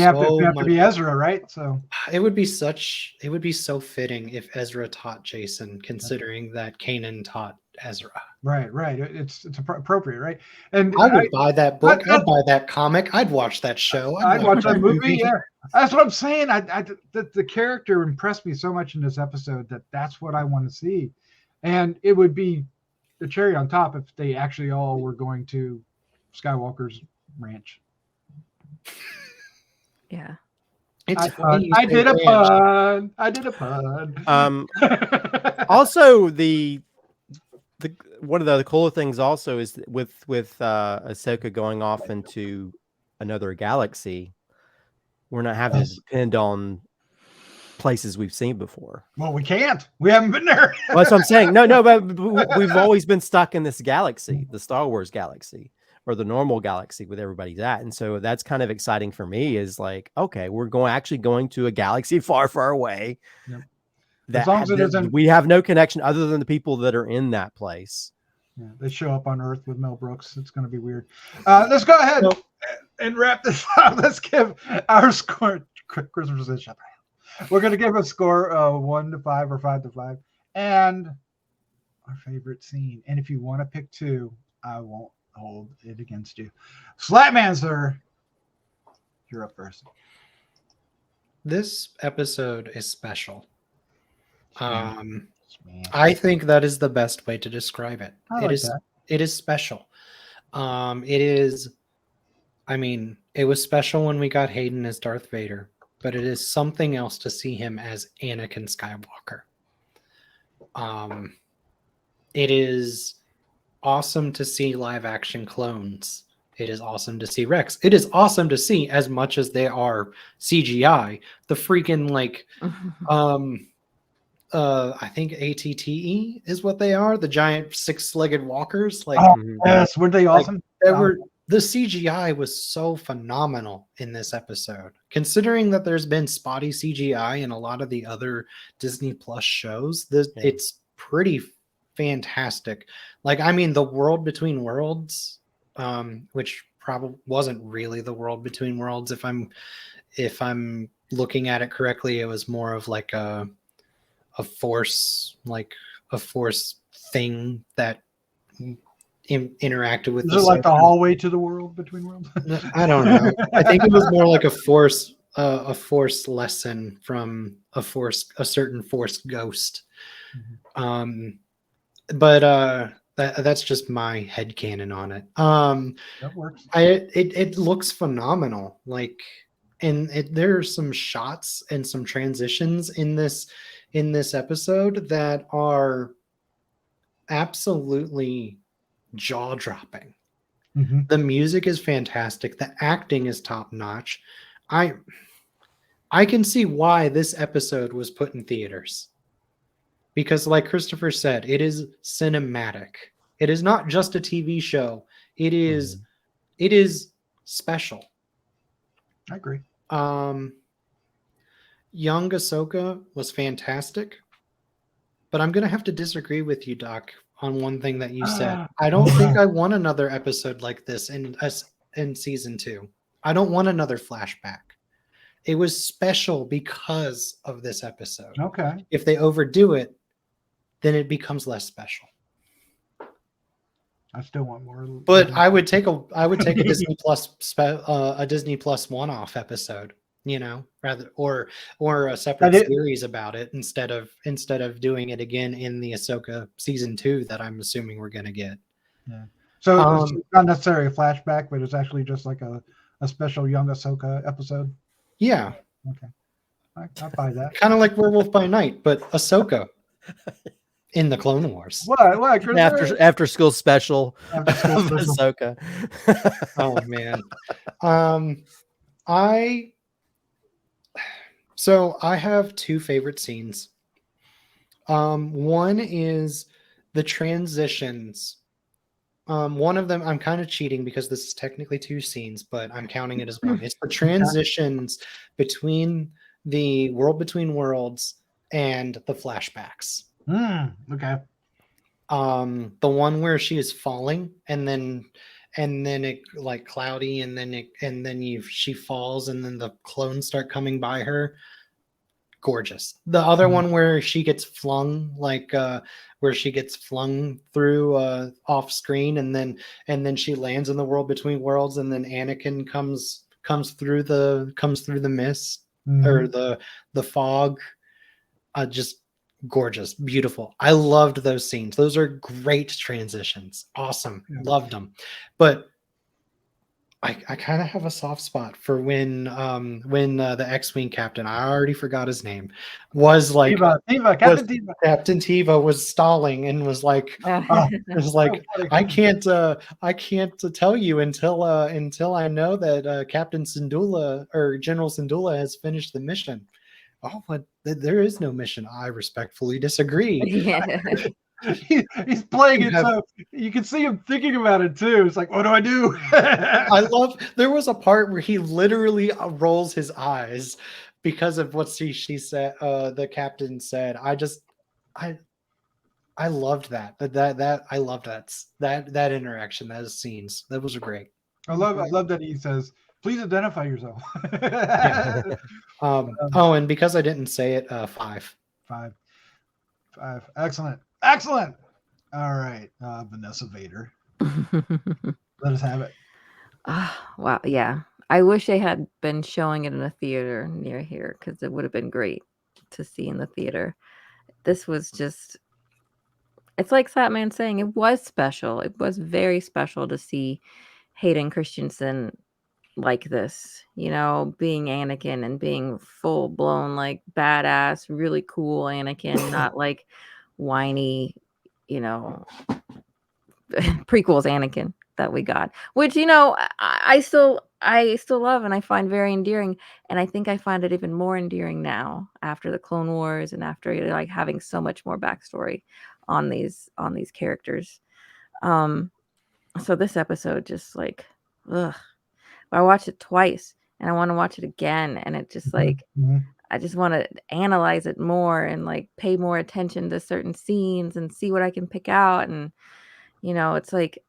have to be Ezra, right? So it would be so fitting if Ezra taught Jason, considering that Kanan taught Ezra. Right. It's appropriate, right? And I would buy that book. I'd buy that comic. I'd watch that show. I'd watch that movie. Yeah, that's what I'm saying. The character impressed me so much in this episode that's what I want to see, and it would be the cherry on top if they actually all were going to Skywalker's ranch. Yeah. I did a pun. Also, one of the cooler things also is with Ahsoka going off into another galaxy, we're not having to depend on places we've seen before. Well, we can't. We haven't been there. Well, that's what I'm saying. No, but we've always been stuck in this galaxy, the Star Wars galaxy, or the normal galaxy with everybody's at. And so that's kind of exciting for me, is like, okay, we're actually going to a galaxy far, far away. Yep. As long as it isn't, we have no connection other than the people that are in that place. Yeah, they show up on Earth with Mel Brooks. It's going to be weird. Let's go ahead and wrap this up. Let's give our score. Christmas is shut. We're going to give a score 1 to 5 or 5 to 5, and our favorite scene. And if you want to pick 2, I won't hold it against you. Slattman, sir, you're up first. This episode is special. I think that is the best way to describe it. It is special. It was special when we got Hayden as Darth Vader, but it is something else to see him as Anakin Skywalker. It is awesome to see live action clones. It is awesome to see Rex. It is awesome to see, as much as they are CGI, the freaking I think ATTE is what they are, the giant 6-legged walkers. Yes, were they awesome? The CGI was so phenomenal in this episode, considering that there's been spotty CGI in a lot of the other Disney Plus shows. It's pretty fantastic. The World Between Worlds, which probably wasn't really the World Between Worlds. If I'm looking at it correctly, it was more of like a force thing that interacted with. Is it like the hallway to the World Between Worlds? I don't know. I think it was more like a force lesson from a certain force ghost. But that's just my headcanon on it. That works. It looks phenomenal. There are some shots and some transitions in this episode that are absolutely jaw-dropping. The music is fantastic. The acting is top-notch. I can see why this episode was put in theaters. Because like Christopher said, it is cinematic. It is not just a TV show. It is special. I agree. Young Ahsoka was fantastic, but I'm going to have to disagree with you, Doc, on one thing that you said. I don't think I want another episode like this in season 2. I don't want another flashback. It was special because of this episode. Okay. If they overdo it, then it becomes less special. I still want more. But I would take a Disney Plus one-off episode, rather or a separate series about it instead of doing it again in the Ahsoka season 2 that I'm assuming we're going to get. Yeah. So it's not necessarily a flashback, but it's actually just like a special young Ahsoka episode. Yeah. Okay. I buy that. Kind of like Werewolf by Night, but Ahsoka in the Clone Wars. What? After school special After school of special. Ahsoka. Oh man. I have two favorite scenes. One is the transitions. One of them, I'm kind of cheating because this is technically two scenes, but I'm counting it as one. It's the transitions between the World Between Worlds and the flashbacks. Okay. The one where she is falling and then it like cloudy and then she falls and then the clones start coming by her. Gorgeous. The other one where she gets flung through off screen and then she lands in the World Between Worlds and then Anakin comes through the mist or the fog. Just gorgeous, beautiful. I loved those scenes. Those are great transitions. Awesome. Loved them. But I kind of have a soft spot for when the X-Wing captain, I already forgot his name, was like Captain Teva was stalling and was like, I can't tell you until I know that Captain Syndulla or General Syndulla has finished the mission. Oh, but there is no mission. I respectfully disagree. Yeah. He's playing it, so you can see him thinking about it too. It's like, what do I do? There was a part where he literally rolls his eyes because of what she said. The captain said, I loved that. I loved that interaction, those scenes. That was great. I love that he says, please identify yourself. And because I didn't say it, 5. 5. Excellent. All right, Vanessa Vader. Let us have it. Wow. Yeah. I wish they had been showing it in a theater near here because it would have been great to see in the theater. This was just, it's like Slattman saying, it was special. It was very special to see Hayden Christensen like this, being Anakin and being full blown, like badass, really cool Anakin, not like whiny, prequels Anakin that we got, which I still love and I find very endearing, and I think I find it even more endearing now after the Clone Wars and after like having so much more backstory on these characters. So this episode just like, ugh. I watched it twice and I want to watch it again, and it just like I just want to analyze it more and like pay more attention to certain scenes and see what I can pick out. And it's like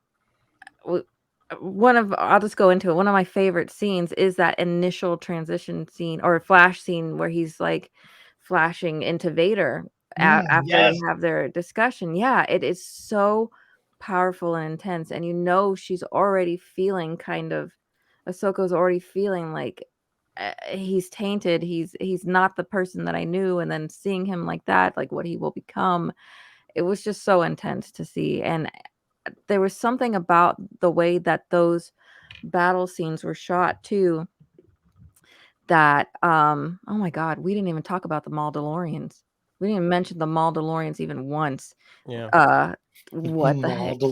I'll just go into it. One of my favorite scenes is that initial transition scene or flash scene where he's like flashing into Vader after they have their discussion. Yeah, it is so powerful and intense, and she's already feeling Ahsoka's already feeling like he's tainted. He's not the person that I knew, and then seeing him like that, like what he will become, it was just so intense to see. And there was something about the way that those battle scenes were shot too, that oh my god, we didn't even talk about the Mandalorians. We didn't even mention the Mandalorians even once. What the heck? The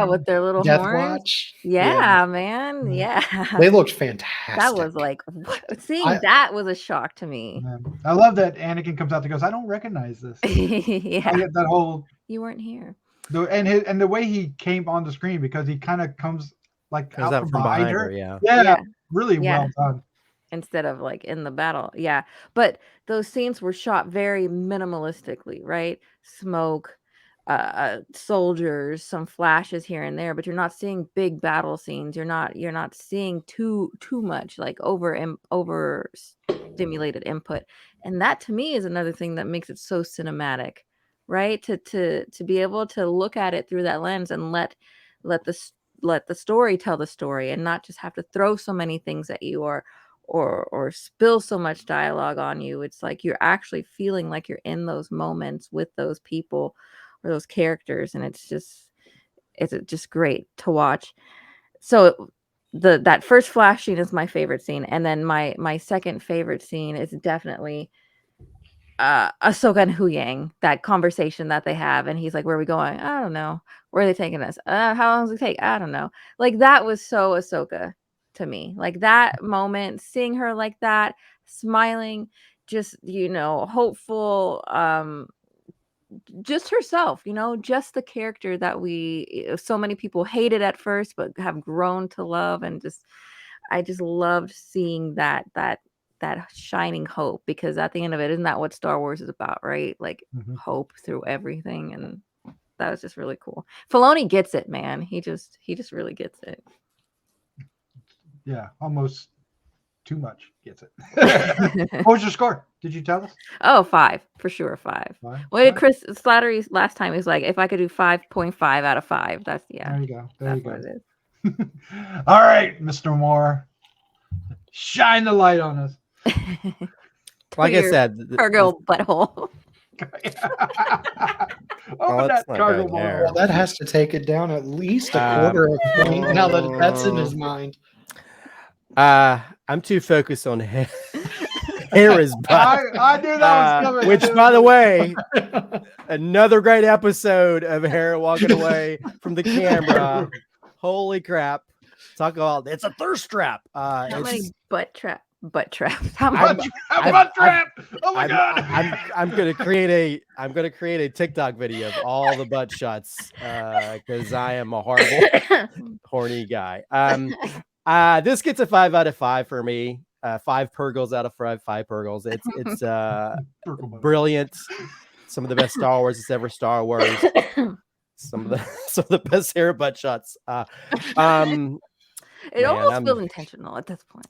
with their little Death horns. Watch. Yeah, man. Yeah. They looked fantastic. That was like, that was a shock to me. I love that Anakin comes out and goes, I don't recognize this. Yeah. I get that whole. You weren't here. And the way he came on the screen, because he kind of comes like out from behind her. Yeah. Really well done. Instead of like in the battle. Yeah. But those scenes were shot very minimalistically, right? Smoke, soldiers, some flashes here and there, but you're not seeing big battle scenes. You're not seeing too much like over stimulated input. And that to me is another thing that makes it so cinematic, right? To be able to look at it through that lens and let the story tell the story, and not just have to throw so many things at you or spill so much dialogue on you. It's like you're actually feeling like you're in those moments with those people or those characters, and it's just it's just great to watch. So that first flash scene is my favorite scene, and then my second favorite scene is definitely Ahsoka and Huyang, that conversation that they have, and he's like, "Where are we going? I don't know. Where are they taking us? How long does it take? I don't know." Like, that was so Ahsoka to me. Like, that moment, seeing her like that, smiling, just, hopeful, just herself, just the character that so many people hated at first but have grown to love, and I just loved seeing that shining hope, because at the end of it, isn't that what Star Wars is about, right? Like, hope through everything. And that was just really cool. Filoni gets it, man. He just really gets it. Yeah, almost too much gets it. What was your score? Did you tell us? Oh, 5 for sure. 5. What did Chris Slattery last time? He was like, if I could do 5.5 out of 5, that's There you go. That's what it is. All right, Mr. Moore, shine the light on us. Like I said, cargo butthole. Open that cargo butthole. Well, that has to take it down at least a quarter of a point. Now that that's in his mind. I'm too focused on Hera's butt. I knew that was coming. Which, by the way, another great episode of Hera walking away from the camera. Holy crap! Talk about, it's a thirst trap. How many butt traps? Butt trap! Oh my god! I'm gonna create a TikTok video of all the butt shots because I am a horrible horny guy. This gets a 5 out of 5 for me. 5 Purgles out of 5 Purgles. It's brilliant. Some of the best Star Wars it's ever Star Wars. Some of the best Hera butt shots. It almost feels intentional at this point.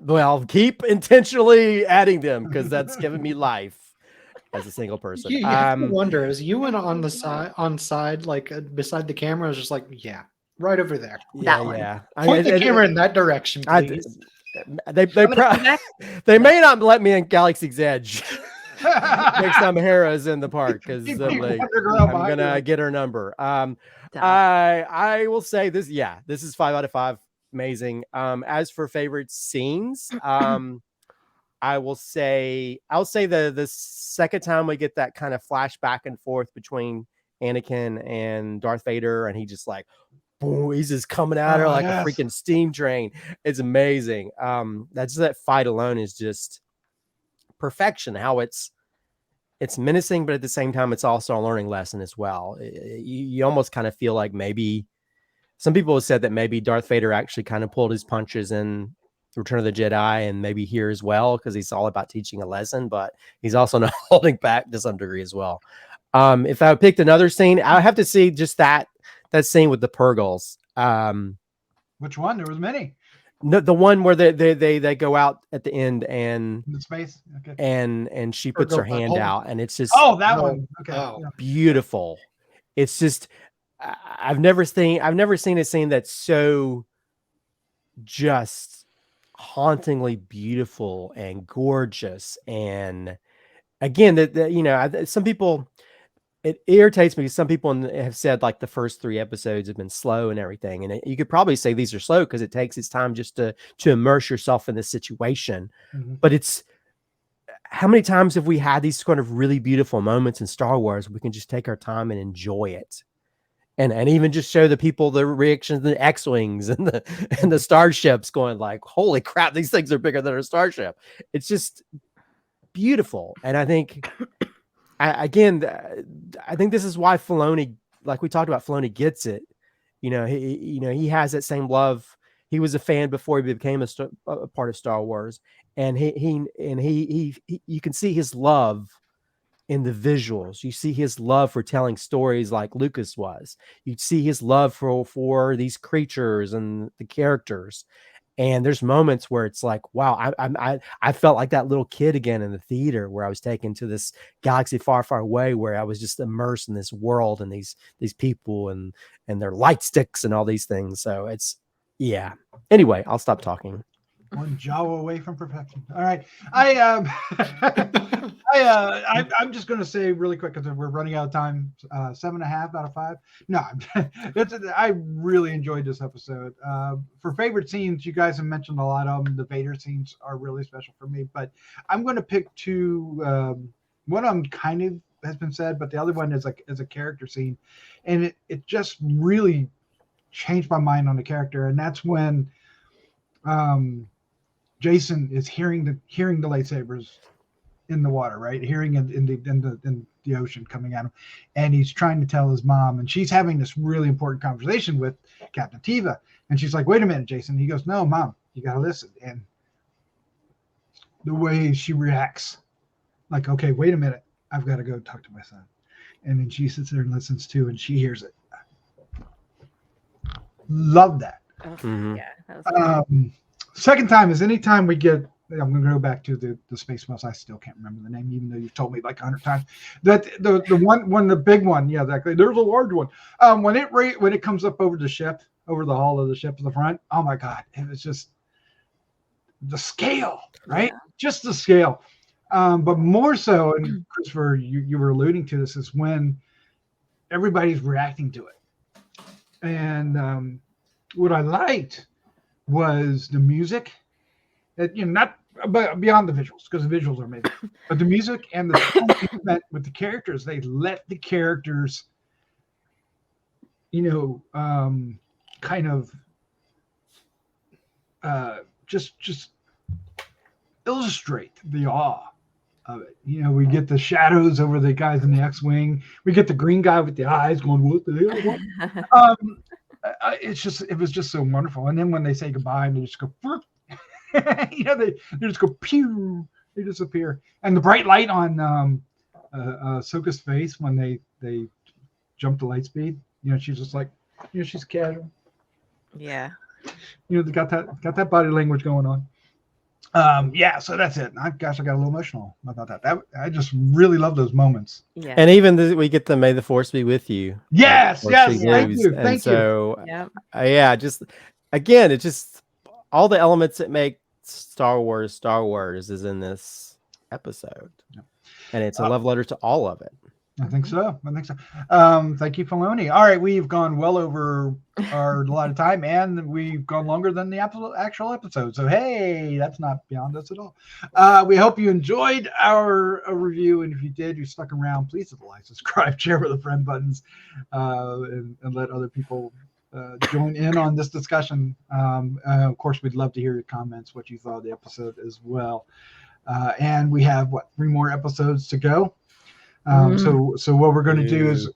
Well, keep intentionally adding them, because that's giving me life as a single person. You have to wonder, as you went on the side, like beside the camera, I was just like, yeah, right over there. Yeah. Point the camera in that direction, please. They may not let me in Galaxy's Edge. Next time Hera's in the park, because I'm gonna get her number. I will say this. Yeah, this is 5 out of 5. Amazing. As for favorite scenes, I'll say the second time we get that kind of flash back and forth between Anakin and Darth Vader, and he just like, boom, he's just coming at her like a freaking steam train. It's amazing. That fight alone is just perfection. How it's menacing, but at the same time, it's also a learning lesson as well. You almost kind of feel like maybe some people have said that maybe Darth Vader actually kind of pulled his punches in Return of the Jedi, and maybe here as well, because he's all about teaching a lesson, but he's also not holding back to some degree as well. If I picked another scene, I would have to see just that scene with the Purgles. Which one? There was many. No, the one where they go out at the end and in space, okay. and she puts her hand out, and it's just one. Okay, beautiful. It's just I've never seen a scene that's so just hauntingly beautiful and gorgeous. And again, some people, it irritates me. Some people have said like the first 3 episodes have been slow and everything. And you could probably say these are slow because it takes its time just to immerse yourself in the situation. Mm-hmm. But it's, how many times have we had these kind of really beautiful moments in Star Wars? We can just take our time and enjoy it. And even just show the people the reactions, the X-Wings and the starships going like, holy crap, these things are bigger than a starship. It's just beautiful. And I think, I think this is why Filoni, like we talked about, Filoni gets it. He has that same love. He was a fan before he became a part of Star Wars, and he you can see his love in the visuals. You see his love for telling stories like Lucas was. You see his love for these creatures and the characters. And there's moments where it's like, wow, I felt like that little kid again in the theater, where I was taken to this galaxy far, far away, where I was just immersed in this world and these people and their light sticks and all these things. So it's, yeah. Anyway, I'll stop talking. One Jawa away from perfection. All right, I'm just going to say really quick because we're running out of time. 7.5 out of 5. No, I really enjoyed this episode. For favorite scenes, you guys have mentioned a lot of them. The Vader scenes are really special for me, but I'm going to pick two. One of them kind of has been said, but the other one is a character scene, and it just really changed my mind on the character, and that's when Jason is hearing the lightsabers in the water, right? Hearing in the ocean coming at him, and he's trying to tell his mom, and she's having this really important conversation with Captain Teva, and she's like, "Wait a minute, Jason." He goes, "No, Mom, you gotta listen." And the way she reacts, like, "Okay, wait a minute, I've got to go talk to my son," and then she sits there and listens too, and she hears it. Love that. Mm-hmm. Yeah. That was cool. Second time is anytime we get. I'm going to go back to the Space Mouse. I still can't remember the name, even though you've told me like 100 times. That the big one. Yeah, exactly. There's a large one. When it comes up over the ship, over the hull of the ship to the front. Oh my God! It was just the scale, right? Yeah. Just the scale. But more so, and Christopher, you were alluding to this, is when everybody's reacting to it. And what I liked was the music. That, not beyond the visuals, because the visuals are amazing, but the music and the with the characters, they let the characters, kind of just illustrate the awe of it. We get the shadows over the guys in the X-wing. We get the green guy with the eyes going, "What the hell?" It was just so wonderful. And then when they say goodbye, and they just go, they just go pew, they disappear. And the bright light on Ahsoka's face when they jump to light speed, she's just like, she's casual. Yeah. They got that body language going on. So that's it. I got a little emotional about that. I just really love those moments. Yeah. And even we get the "May the Force be with you." Yes. Thank you. Thank you. Just again, it's just all the elements that make Star Wars is in this episode. Yep. And it's a love letter to all of it. I think so. Thank you, Filoni. All right, we've gone well over our allotted time, and we've gone longer than the actual episode. So, hey, that's not beyond us at all. We hope you enjoyed our review, and if you did, you stuck around, please hit the like, subscribe, share with the friend buttons, and let other people join in on this discussion. Of course, we'd love to hear your comments, what you thought of the episode as well. And we have 3 more episodes to go. So what we're going to do is,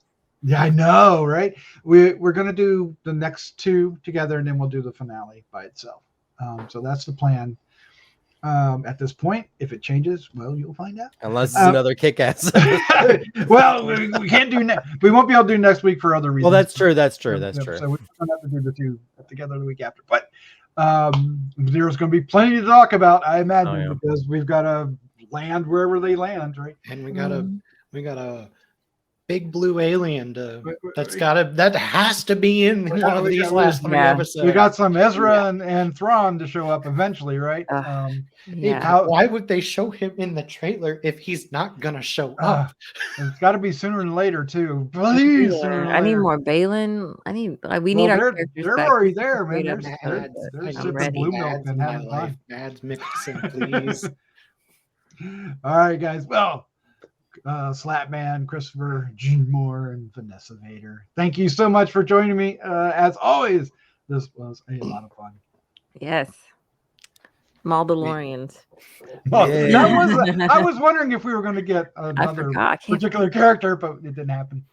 I know, right? We're going to do the next 2 together, and then we'll do the finale by itself. So that's the plan. At this point, if it changes, well, you'll find out. Unless it's another kick-ass. Well, we can't do we won't be able to do next week for other reasons. Well, that's true. So we're going to have to do the 2 together the week after. But there's going to be plenty to talk about, I imagine, because we've got to land wherever they land, right? And we got a big blue alien that has to be in one of these last 3 episodes. We got some Ezra and Thrawn to show up eventually, right? Why would they show him in the trailer if he's not gonna show up? It's got to be sooner than later too. Please, I need more Balin. We need our characters. They're back. already there, man. They're sipping blue milk and having fun. Ads mixing, please. All right, guys. Well, Slattman, Christopher, Gene Moore, and Vanessa Vader, thank you so much for joining me. As always, this was a lot of fun. Yes. Maldalorians. I was wondering if we were going to get another particular character, but it didn't happen.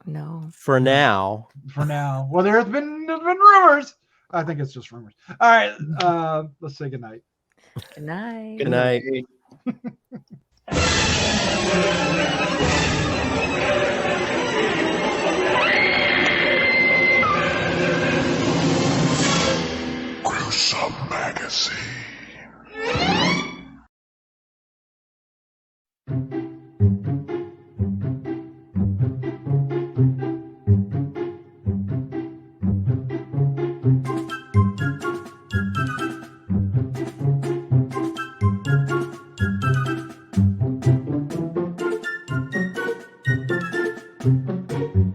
No. For now. Well, there's been rumors. I think it's just rumors. All right. Let's say goodnight. Good night. Good night. Gruesome Magazine.